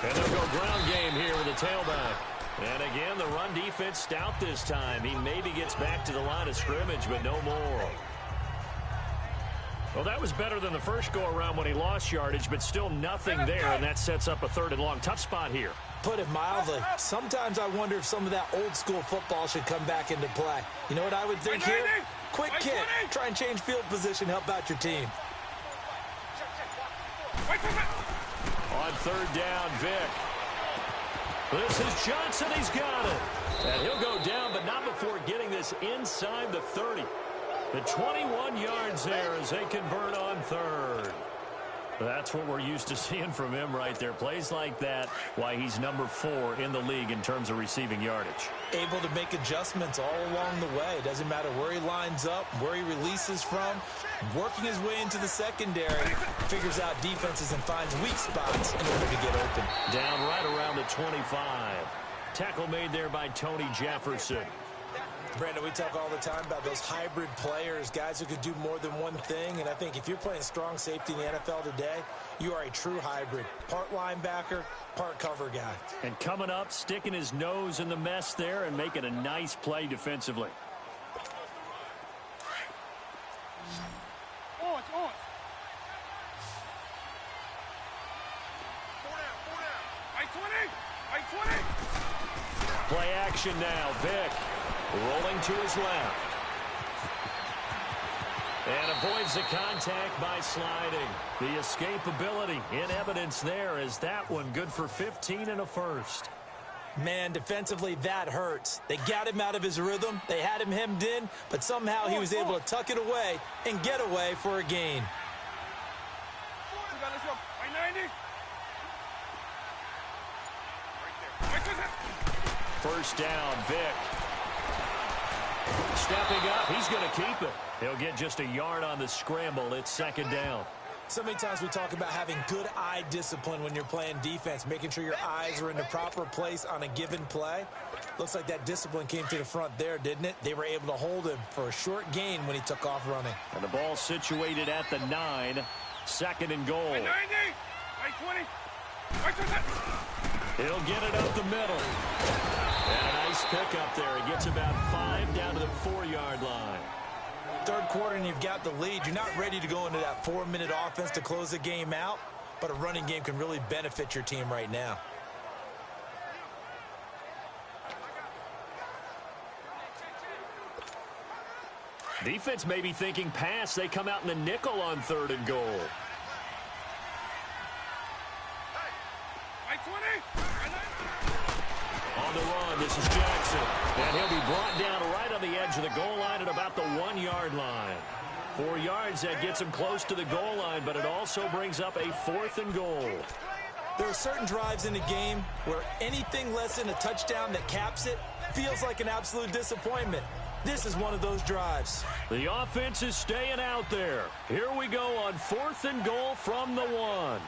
And they'll go ground game here with the tailback. And again, the run defense stout this time. He maybe gets back to the line of scrimmage, but no more. Well, that was better than the first go-around when he lost yardage, but still nothing there, and that sets up a 3rd and long. Tough spot here. Put it mildly. Sometimes I wonder if some of that old-school football should come back into play. You know what I would think here? Quick kick. Try and change field position, help out your team. On 3rd down, Vick. This is Johnson. He's got it. And he'll go down, but not before getting this inside the 30. The 21 yards there as they convert on 3rd. That's what we're used to seeing from him right there. Plays like that, why he's number 4 in the league in terms of receiving yardage. Able to make adjustments all along the way. Doesn't matter where he lines up, where he releases from. Working his way into the secondary, figures out defenses and finds weak spots in order to get open. Down right around the 25. Tackle made there by Tony Jefferson. Brandon, we talk all the time about those hybrid players, guys who could do more than one thing, and I think if you're playing strong safety in the NFL today, you are a true hybrid. Part linebacker, part cover guy. And coming up, sticking his nose in the mess there and making a nice play defensively. On. 4 down. White 20. Play action now. Vick rolling to his left. And avoids the contact by sliding. The escapability in evidence there is that one good for 15 and a 1st. Man, defensively, that hurts. They got him out of his rhythm. They had him hemmed in, but somehow he was able to tuck it away and get away for a gain. Let's go. White 90. First down, Vick. Stepping up, he's going to keep it. He'll get just a yard on the scramble. It's 2nd down. So many times we talk about having good eye discipline when you're playing defense, making sure your eyes are in the proper place on a given play. Looks like that discipline came to the front there, didn't it? They were able to hold him for a short gain when he took off running. And the ball situated at the 9. 2nd and goal. White 90. White 20. White 20. He'll get it up the middle. And a nice pick up there. He gets about 5 down to the 4-yard line. 3rd quarter and you've got the lead. You're not ready to go into that 4-minute offense to close the game out, but a running game can really benefit your team right now. Defense may be thinking pass. They come out in the nickel on 3rd and goal. On the run, this is Jackson. And he'll be brought down right on the edge of the goal line at about the 1-yard line. 4 yards, that gets him close to the goal line, but it also brings up a 4th and goal. There are certain drives in the game where anything less than a touchdown that caps it feels like an absolute disappointment. This is one of those drives. The offense is staying out there. Here we go on 4th and goal from the 1.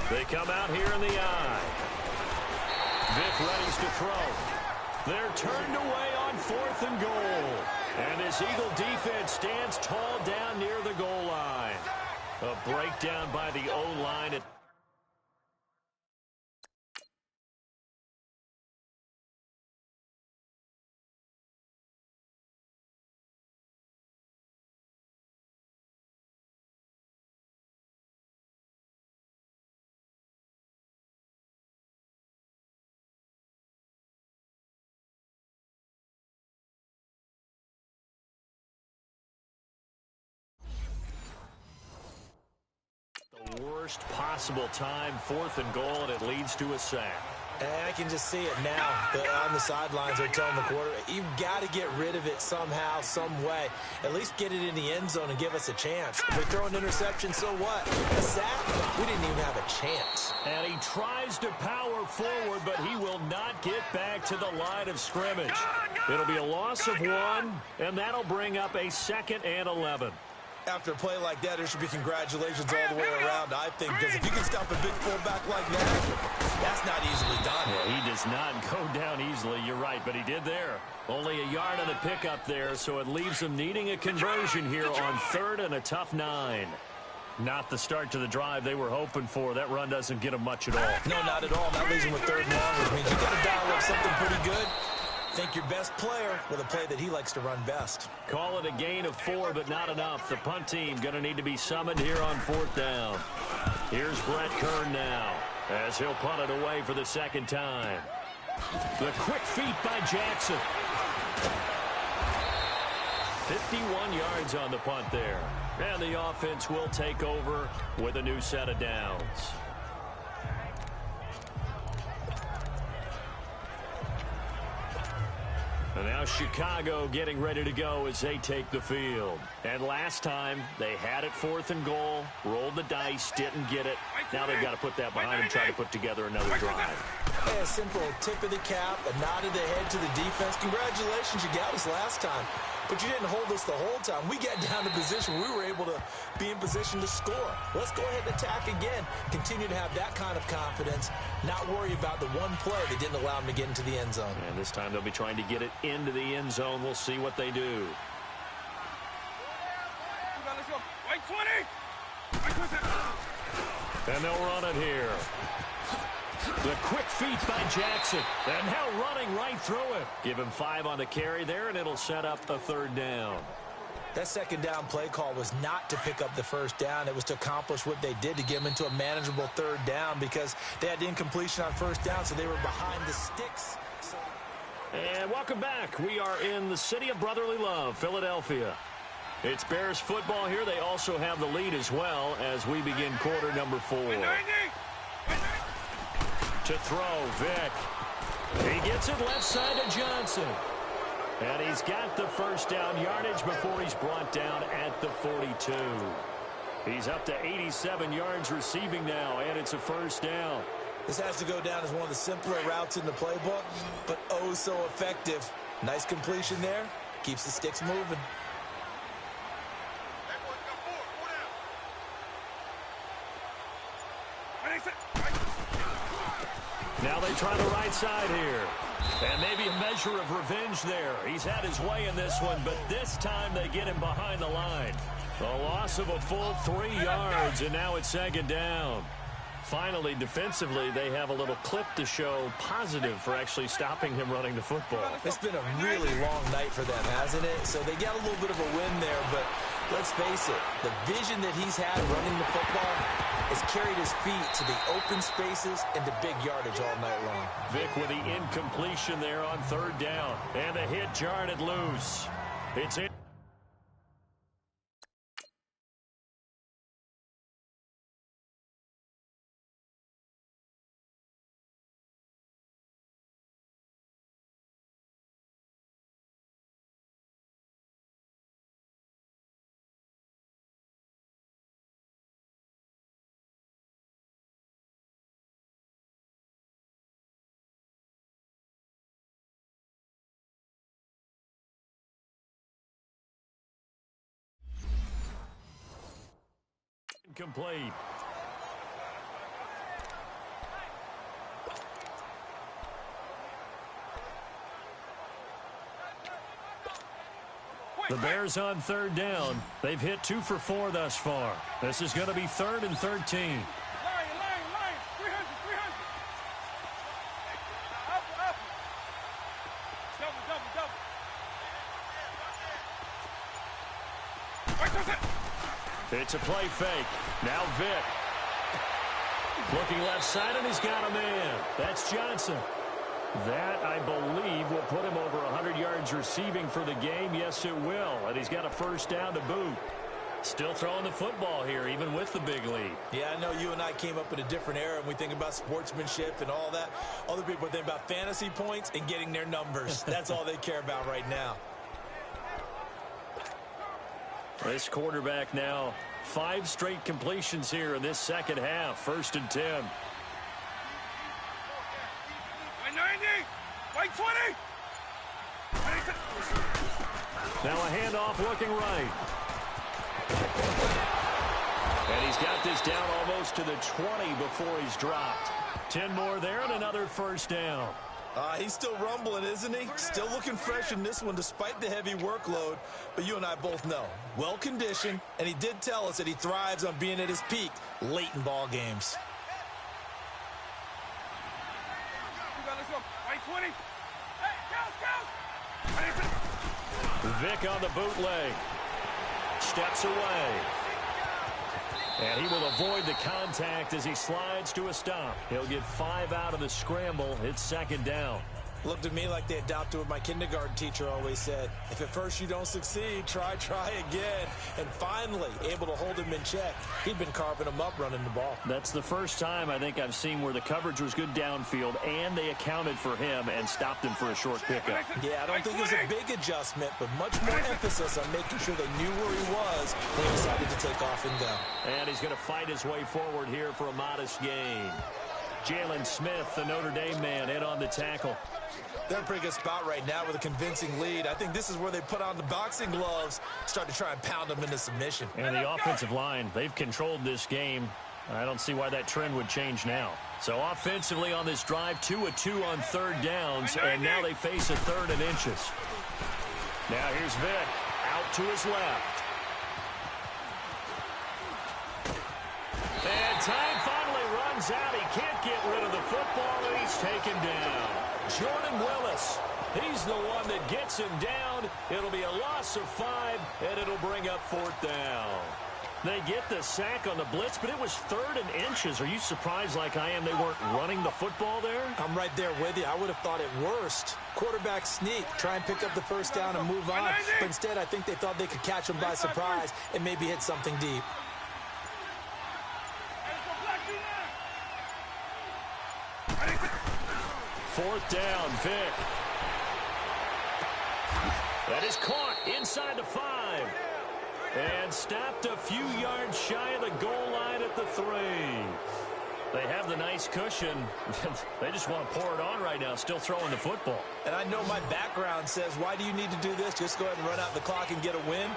They come out here in the eye. Vick readies to throw. They're turned away on 4th and goal. And this Eagle defense stands tall down near the goal line. A breakdown by the O-line. Worst possible time, 4th and goal, and it leads to a sack. And I can just see it now. On the sidelines, they're telling the quarterback, you've got to get rid of it somehow, some way. At least get it in the end zone and give us a chance. If we throw an interception, so what? A sack? We didn't even have a chance. And he tries to power forward, but he will not get back to the line of scrimmage. It'll be a loss of 1, and that'll bring up a 2nd and 11. After a play like that, there should be congratulations all the way around, I think, because if you can stop a big fullback like that, that's not easily done. Yeah, he does not go down easily, you're right, but he did there. Only a yard on the pickup there, so it leaves him needing a conversion here on 3rd and a tough 9. Not the start to the drive they were hoping for. That run doesn't get him much at all. No, not at all. That leaves him with 3rd and long, which means you got to dial up something pretty good. Think your best player with a play that he likes to run best. Call it a gain of 4, but not enough. The punt team going to need to be summoned here on 4th down. Here's Brett Kern now as he'll punt it away for the 2nd time. The quick feet by Jackson. 51 yards on the punt there. And the offense will take over with a new set of downs. And now Chicago getting ready to go as they take the field. And last time, they had it 4th and goal, rolled the dice, didn't get it. Now they've got to put that behind and try to put together another drive. Yeah, a simple tip of the cap, a nod of the head to the defense. Congratulations, you got us last time. But you didn't hold us the whole time. We got down to position. We were able to be in position to score. Let's go ahead and attack again. Continue to have that kind of confidence. Not worry about the one play that didn't allow them to get into the end zone. And this time they'll be trying to get it into the end zone. We'll see what they do. Let's go. White 20. And they'll run it here. The quick feet by Jackson. And now running right through it. Give him 5 on the carry there, and it'll set up a 3rd down. That 2nd down play call was not to pick up the 1st down. It was to accomplish what they did, to get them into a manageable 3rd down, because they had incompletion on 1st down, so they were behind the sticks. And welcome back. We are in the city of brotherly love, Philadelphia. It's Bears football here. They also have the lead as well as we begin quarter number 4. To throw, Vick. He gets it left side to Johnson. And he's got the 1st down yardage before he's brought down at the 42. He's up to 87 yards receiving now, and it's a 1st down. This has to go down as one of the simpler routes in the playbook, but oh so effective. Nice completion there. Keeps the sticks moving. Now they try the right side here. And maybe a measure of revenge there. He's had his way in this one, but this time they get him behind the line. A loss of a full 3 yards, and now it's 2nd down. Finally, defensively, they have a little clip to show positive for actually stopping him running the football. It's been a really long night for them, hasn't it? So they got a little bit of a win there, but let's face it, the vision that he's had running the football has carried his feet to the open spaces and the big yardage all night long. Vick with the incompletion there on 3rd down, and the hit jarred it loose. It's in. Complete. The Bears on 3rd down. They've hit 2 for 4 thus far. This is going to be 3rd and 13. It's a play fake. Now Vick. Looking left side, and he's got a man. That's Johnson. That, I believe, will put him over 100 yards receiving for the game. Yes, it will. And he's got a 1st down to boot. Still throwing the football here, even with the big lead. Yeah, I know you and I came up in a different era, and we think about sportsmanship and all that. Other people think about fantasy points and getting their numbers. That's all they care about right now. This quarterback now, 5 straight completions here in this second half. 1st and 10. White 90, white 20. Now a handoff looking right. And he's got this down almost to the 20 before he's dropped. 10 more there and another 1st down. He's still rumbling, isn't he? Still looking fresh in this one despite the heavy workload. But you and I both know, well-conditioned, and he did tell us that he thrives on being at his peak late in ball games. Let's go. White 20. Hey, count. Vic on the bootleg. Steps away. And he will avoid the contact as he slides to a stop. He'll get 5 out of the scramble. It's 2nd down. Looked at me like they adopted what my kindergarten teacher always said. If at first you don't succeed, try again. And finally, able to hold him in check. He'd been carving him up running the ball. That's the first time I think I've seen where the coverage was good downfield and they accounted for him and stopped him for a short pickup. Yeah, I don't think it was a big adjustment, but much more emphasis on making sure they knew where he was when he decided to take off and go. And he's going to fight his way forward here for a modest gain. Jalen Smith, the Notre Dame man, in on the tackle. They're in a pretty good spot right now with a convincing lead. I think this is where they put on the boxing gloves, start to try and pound them into submission. And the offensive line, they've controlled this game. I don't see why that trend would change now. So offensively on this drive, 2 of 2 on 3rd downs, and now they face a 3rd and inches. Now here's Vic, out to his left. And time finally runs out. He can't get rid of the football, and he's taken down. Jordan Willis, he's the one that gets him down. It'll be a loss of 5, and it'll bring up 4th down. They get the sack on the blitz, but it was 3rd and inches. Are you surprised like I am they weren't running the football there? I'm right there with you. I would have thought it worst. Quarterback sneak, try and pick up the 1st down and move on. But instead, I think they thought they could catch him by surprise and maybe hit something deep. Fourth down, Vic. That is caught inside the 5. And stopped a few yards shy of the goal line at the 3. They have the nice cushion. They just want to pour it on right now, still throwing the football. And I know my background says, why do you need to do this? Just go ahead and run out the clock and get a win.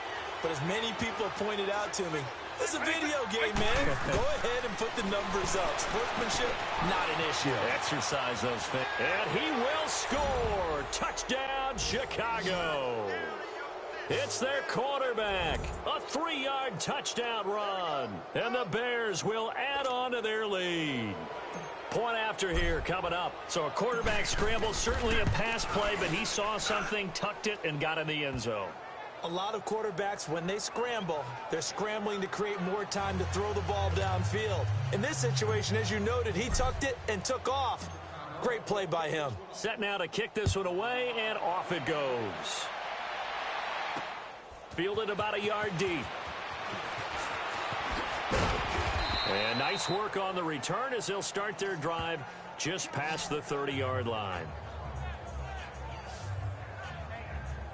But as many people pointed out to me, it's a video game, man. Go ahead and put the numbers up. Sportsmanship, not an issue. Exercise those things. And he will score. Touchdown, Chicago. It's their quarterback. A 3-yard touchdown run. And the Bears will add on to their lead. Point after here coming up. So a quarterback scramble, certainly a pass play, but he saw something, tucked it, and got in the end zone. A lot of quarterbacks, when they scramble, they're scrambling to create more time to throw the ball downfield. In this situation, as you noted, he tucked it and took off. Great play by him. Set now to kick this one away, and off it goes. Fielded about a yard deep. And nice work on the return as they'll start their drive just past the 30-yard line.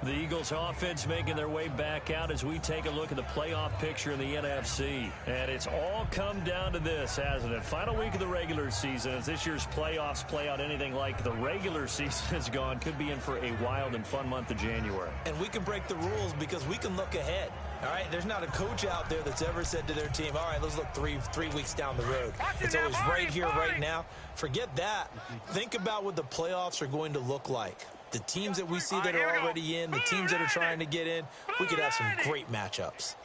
The Eagles offense making their way back out as we take a look at the playoff picture in the NFC. And it's all come down to this, hasn't it? Final week of the regular season. As this year's playoffs play out anything like the regular season has gone, could be in for a wild and fun month of January. And we can break the rules because we can look ahead. All right, there's not a coach out there that's ever said to their team, all right, let's look three weeks down the road. It's always right here, right now. Forget that. Think about what the playoffs are going to look like. The teams that we see that are already in, the teams that are trying to get in, we could have some great matchups.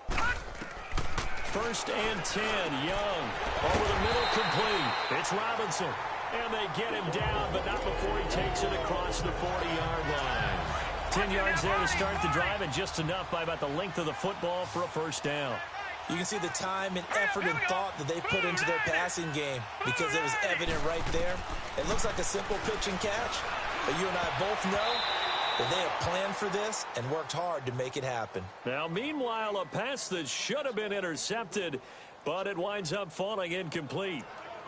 1st and 10, Young. Over the middle, complete. It's Robinson. And they get him down, but not before he takes it across the 40-yard line. 10 yards there to start the drive, and just enough by about the length of the football for a 1st down. You can see the time and effort and thought that they put into their passing game because it was evident right there. It looks like a simple pitch and catch, but you and I both know that they have planned for this and worked hard to make it happen. Now, meanwhile, a pass that should have been intercepted, but it winds up falling incomplete.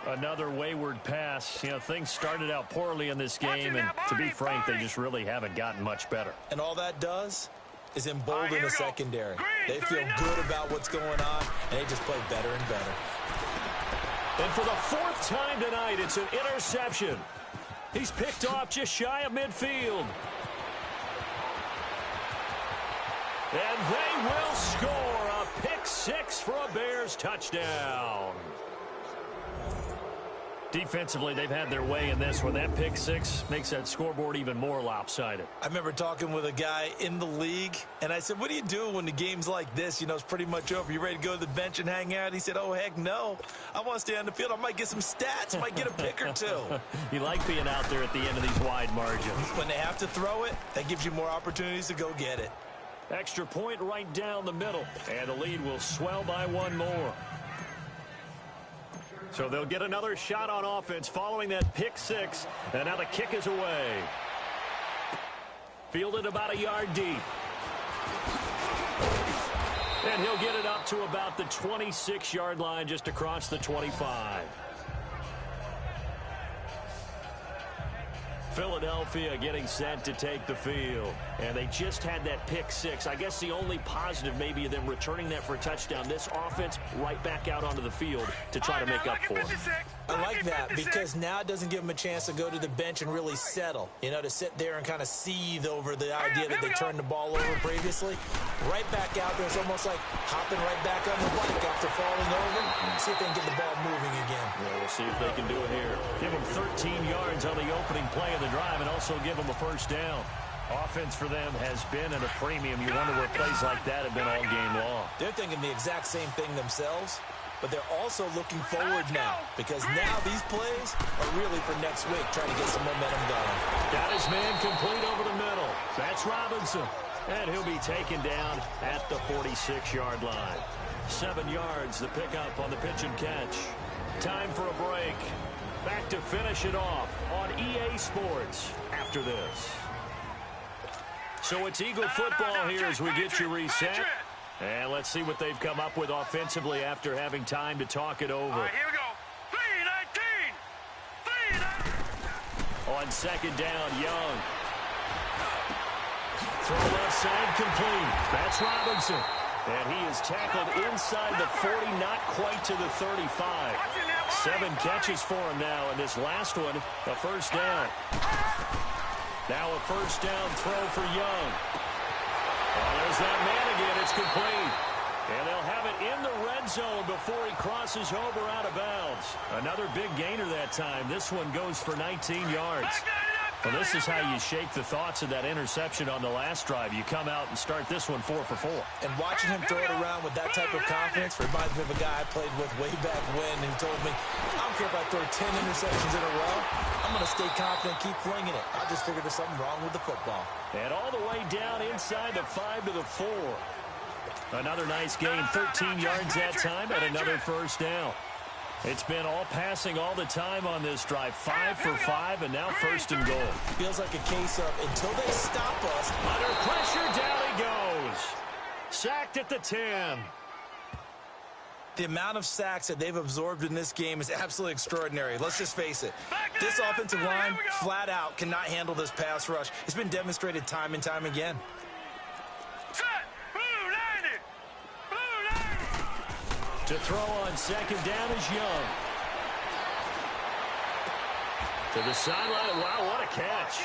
Another wayward pass. You know, things started out poorly in this game, and to be frank, they just really haven't gotten much better. And all that does is embolden the secondary. They feel good about what's going on, and they just play better and better. And for the fourth time tonight, it's an interception. He's picked off just shy of midfield. And they will score a pick six for a Bears touchdown. Defensively, they've had their way in this one. That pick six makes that scoreboard even more lopsided. I remember talking with a guy in the league, and I said, what do you do when the game's like this? You know, it's pretty much over. You ready to go to the bench and hang out? He said, oh, heck no. I want to stay on the field. I might get some stats. Might get a pick or two. You like being out there at the end of these wide margins. When they have to throw it, that gives you more opportunities to go get it. Extra point right down the middle, and the lead will swell by one more. So they'll get another shot on offense following that pick six, and now the kick is away. Fielded about a yard deep. And he'll get it up to about the 26-yard line, just across the 25. Philadelphia getting set to take the field. And they just had that pick six. I guess the only positive maybe of them returning that for a touchdown. This offense right back out onto the field to try to make up for it. I like that because now it doesn't give them a chance to go to the bench and really settle. You know, to sit there and kind of seethe over the idea that they turned the ball over previously. Right back out there. It's almost like hopping right back on the bike after falling over. See if they can get the ball moving again. Yeah, we'll see if they can do it here. Give them 13 yards on the opening play of the drive and also give them a first down. Offense for them has been at a premium. You wonder where plays like that have been all game long. They're thinking the exact same thing themselves, but they're also looking forward now because now these plays are really for next week, trying to get some momentum going. Got his man complete over the middle. That's Robinson. And he'll be taken down at the 46-yard line. 7 yards, the pickup on the pitch and catch. Time for a break. Back to finish it off on EA Sports after this. So it's Eagle football here as we get you reset. And let's see what they've come up with offensively after having time to talk it over. All right, here we go. 3-19. On second down, Young. Throw left side complete. That's Robinson. And he is tackled inside the 40, not quite to the 35. 7 catches for him now, and this last one, a first down. Now a first down throw for Young. Oh, there's that man again. It's complete. And they'll have it in the red zone before he crosses over out of bounds. Another big gainer that time. This one goes for 19 yards. Well, this is how you shake the thoughts of that interception on the last drive. You come out and start this one 4 for 4. And watching him throw it around with that type of confidence reminds me of a guy I played with way back when who told me, I don't care if I throw 10 interceptions in a row. I'm going to stay confident, keep flinging it. I just figured there's something wrong with the football. And all the way down inside the 5 to the 4. Another nice gain, 13 yards that time, and another first down. It's been all passing all the time on this drive. 5 for 5, and now first and goal. Feels like a case of until they stop us. Under pressure, down he goes. Sacked at the 10. The amount of sacks that they've absorbed in this game is absolutely extraordinary. Let's just face it. This offensive line, flat out, cannot handle this pass rush. It's been demonstrated time and time again. To throw on second down is Young. To the sideline. Wow, what a catch.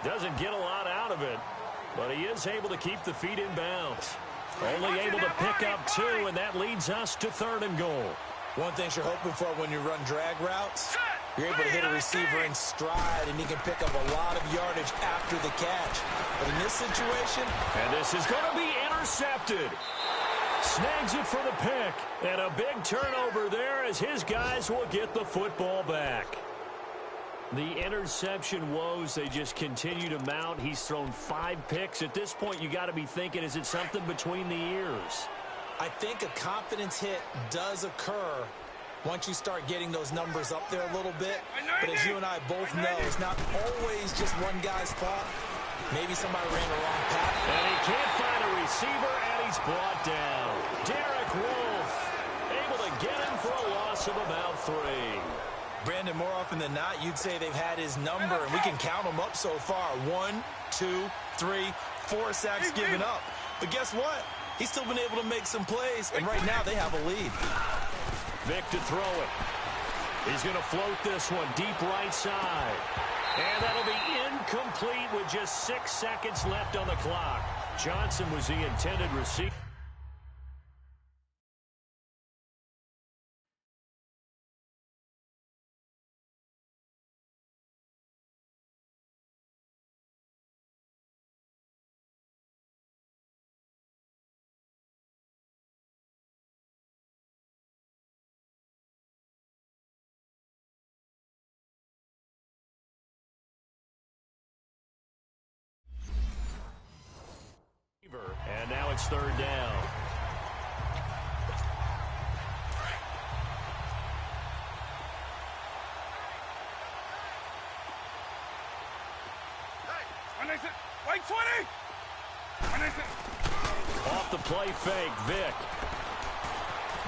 Doesn't get a lot out of it, but he is able to keep the feet in bounds. Only able to pick up 2, and that leads us to 3rd and goal. One thing you're hoping for when you run drag routes, you're able to hit a receiver in stride, and he can pick up a lot of yardage after the catch. But in this situation... And this is going to be intercepted. Snags it for the pick. And a big turnover there as his guys will get the football back. The interception woes, they just continue to mount. He's thrown 5 picks. At this point, you got to be thinking, is it something between the ears? I think a confidence hit does occur once you start getting those numbers up there a little bit. But as you and I both know, it's not always just one guy's fault. Maybe somebody ran the wrong path. And he can't find a receiver, and he's brought down. Derek Wolfe able to get him for a loss of about 3. Brandon, more often than not, you'd say they've had his number, and we can count them up so far. 1, 2, 3, 4 sacks given up. But guess what? He's still been able to make some plays, and right now they have a lead. Vic to throw it. He's going to float this one deep right side. And that'll be incomplete with just 6 seconds left on the clock. Johnson was the intended receiver. And now it's 3rd down. Wait, 20! Off the play fake, Vic.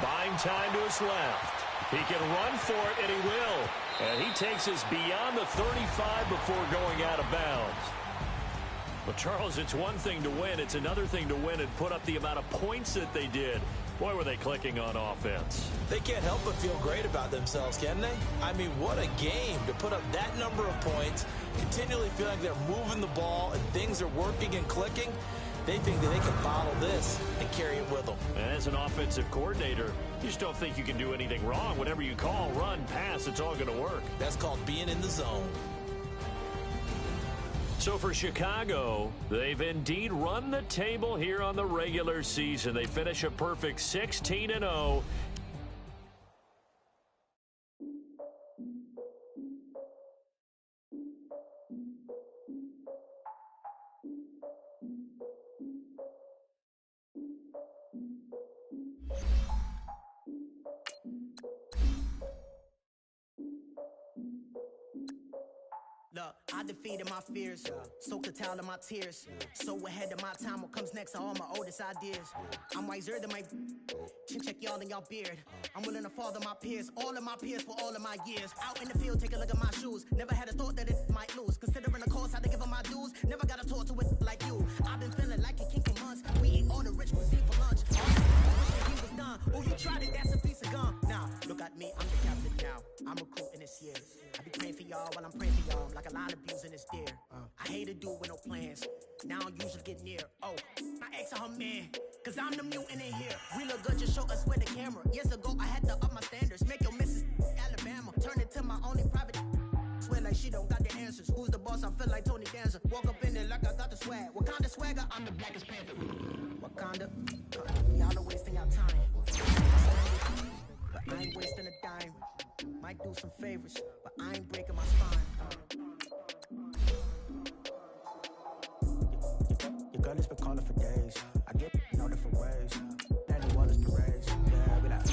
Buying time to his left. He can run for it, and he will. And he takes us beyond the 35 before going out of bounds. Well, Charles, it's one thing to win. It's another thing to win and put up the amount of points that they did. Boy, were they clicking on offense. They can't help but feel great about themselves, can they? I mean, what a game to put up that number of points, continually feel like they're moving the ball and things are working and clicking. They think that they can bottle this and carry it with them. As an offensive coordinator, you just don't think you can do anything wrong. Whatever you call, run, pass, it's all going to work. That's called being in the zone. So for Chicago, they've indeed run the table here on the regular season. They finish a perfect 16-0. Look, I defeated my fears, soaked the towel in my tears. So ahead of my time, what comes next are all my oldest ideas. I'm wiser than my chin check y'all in y'all beard. I'm willing to father my peers, all of my peers for all of my years. Out in the field, take a look at my shoes. Never had a thought that it might lose. Considering the cost, I had to give up my dues. Never got to talk to it like you. I've been feeling like a king for months. We eat all the rich cuisine for lunch. He was done. Oh, you tried it, that's a piece of gum. Now, look at me, I'm the captain now. I'm recruiting this year. I be praying for y'all while I'm praying for y'all. Like a line of views in this deer. I hate to do it with no plans. Now I usually get near. Oh, my ex her man. Cause I'm the mutant in here. We look good, just show us with the camera. Years ago, I had to up my standards. Make your missus Alabama. Turn it to my only private. Swear like she don't got the answers. Who's the boss? I feel like Tony Danza. Walk up in there like I got the swag. What kind of swagger? I'm the blackest panther. Wakanda. Y'all are wasting your time. But I ain't wasting a dime. Might do some favors, but I ain't breaking my spine. Your girl has been calling for days. I get no different ways. Danny Wallace parades. Yeah, we like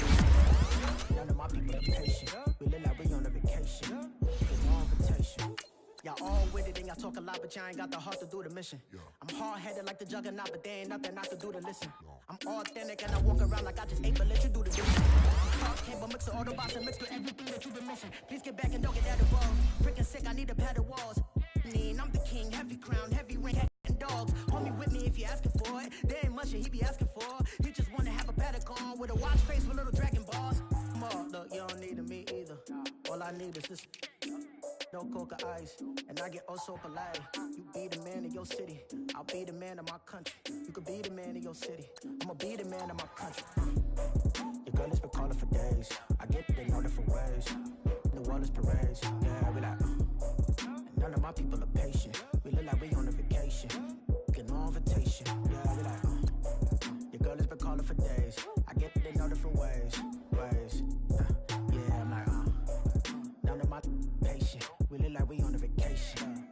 none of my people are patient. We look like we on a vacation. There's no invitation. Y'all all with it and y'all talk a lot, but y'all ain't got the heart to do the mission. I'm hard-headed like the juggernaut, but there ain't nothing I can do to listen. I'm authentic and I walk around like I just ate, but let you do the dishes. Cable mix of Autobots and mix with everything that you've been missing. Please get back and don't get that involved. Freaking sick, I need a padded walls. I'm the king, heavy crown, heavy ring, and dogs. Homie with me if you're asking for it. There ain't much that he be asking for. He just wanna have a paddock on with a watch face with little dragon balls. Look, you don't need me either. All I need is this. No coca ice, and I get oh so polite. You be the man of your city, I'll be the man of my country. You could be the man of your city, I'ma be the man of my country. Your girl has been calling for days. I get it in all different ways. New Orleans parades, yeah, we like. And none of my people are patient. We look like we on a vacation. Get no invitation, yeah, we like. Your girl has been calling for days. I get it in all different ways. Yeah, I'm like, none of my patient. We look like we on a vacation.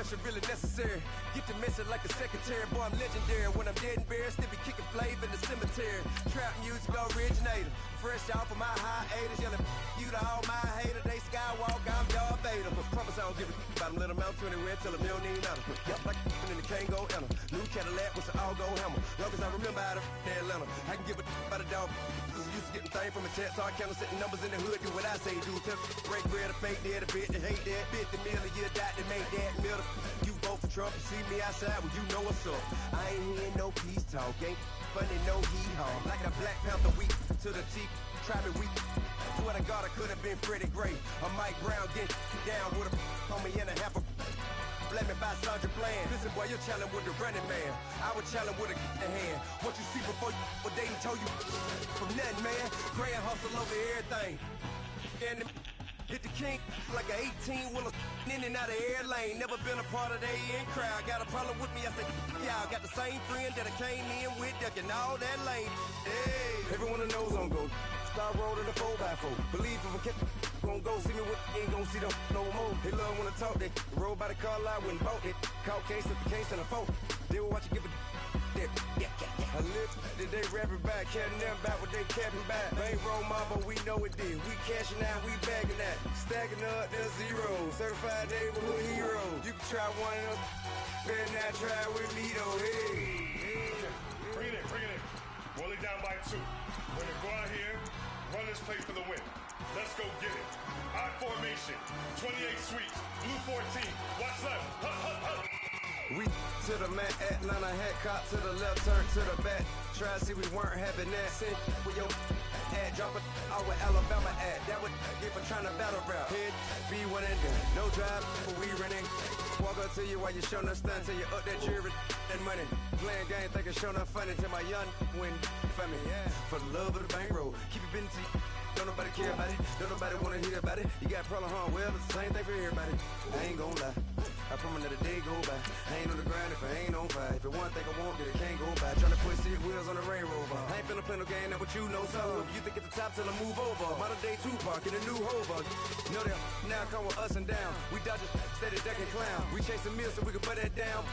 special, really necessary. Get the message like a secretary, boy, I'm legendary. When I'm dead and buried, still be kicking flavor in the cemetery. Trap music originator, fresh off of my hiatus. Yelling, you to all my haters, they skywalk, I'm Darth Vader. Promise I don't give a about them, let them out to anywhere, tell them they don't need matter. Yup, like and the can't go enter. New Cadillac with an all-gold hammer. Long as I remember out of Atlanta, I can give a about a dog. Used to getting things from a text, so I count setting numbers in the hood, do what I say, do. Tell break bread, a fake dead, a bit, they hate that. 50 million, you die to make that middle. You vote for Trump, you see me outside, well, you know what's up. I ain't hearing no peace talk, ain't funny, no hee-haw. Like a Black Panther week to the teeth, try me weak. Swear to God, I could have been Freddie Gray. Or Mike Brown getting down with a on me and a half a. Let me buy Sandra Bland. Listen, boy, you're challenging with the running man. I was challenging with a in hand. What you see before you, what they done told you from nothing, man. Grand hustle over everything. And hit the king like an 18-wheeler in and out of air lane. Never been a part of the in crowd. Got a problem with me, I said, y'all got the same friend that I came in with, ducking all that lane. Hey, everyone that knows I'm go. Start rolling the 4x4. Believe if I kept gon' go see me with ain't gon' see them no more. They love when I talk, they roll by the car lot when bought it. Caught case at the case and a phone. They will watch you give a that. I live that they rapping back, catching them back what they capping back. Bankroll mama, we know it did. We cashing out, we bagging that. Stacking up, there's zero. Certified neighborhood hero. You can try one of them, better not try with me though. Hey. Bring it in. Roll it down by 2. We're gonna go out here, run this play for the win. Let's go get it. I formation, 28 sweeps, blue 14. Watch left. Hut. We to the man, Atlanta hat cop to the left, turn to the back. Try to see we weren't having that. Send with your ad, drop it out with Alabama ad. That would get for trying to battle rap. Head, be one and done. No drive, but we running. Walk up to you while you showing us stunt till you up that jewelry and money. Playing game, thinking showing up funny till my young win for me. Yeah, for the love of the bankroll. Keep it busy. Don't nobody care about it. Don't nobody wanna hear about it. You got problem, huh? Well, it's the same thing for everybody. I ain't gon' lie. I promise that a day go by. I ain't on the grind if I ain't on fire. If it one thing I want, then it can't go by. Tryna put 6 wheels on the Range Rover. I ain't finna play no game, that what you know. So if you think at the top till I move over. Modern day Tupac in a new Hova. Know that now come with us and down. We dodge it, steady ducking clown. We chasing meals so we can put that down.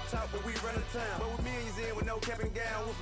Top, but we run the town. But with millions in with no cap and gown.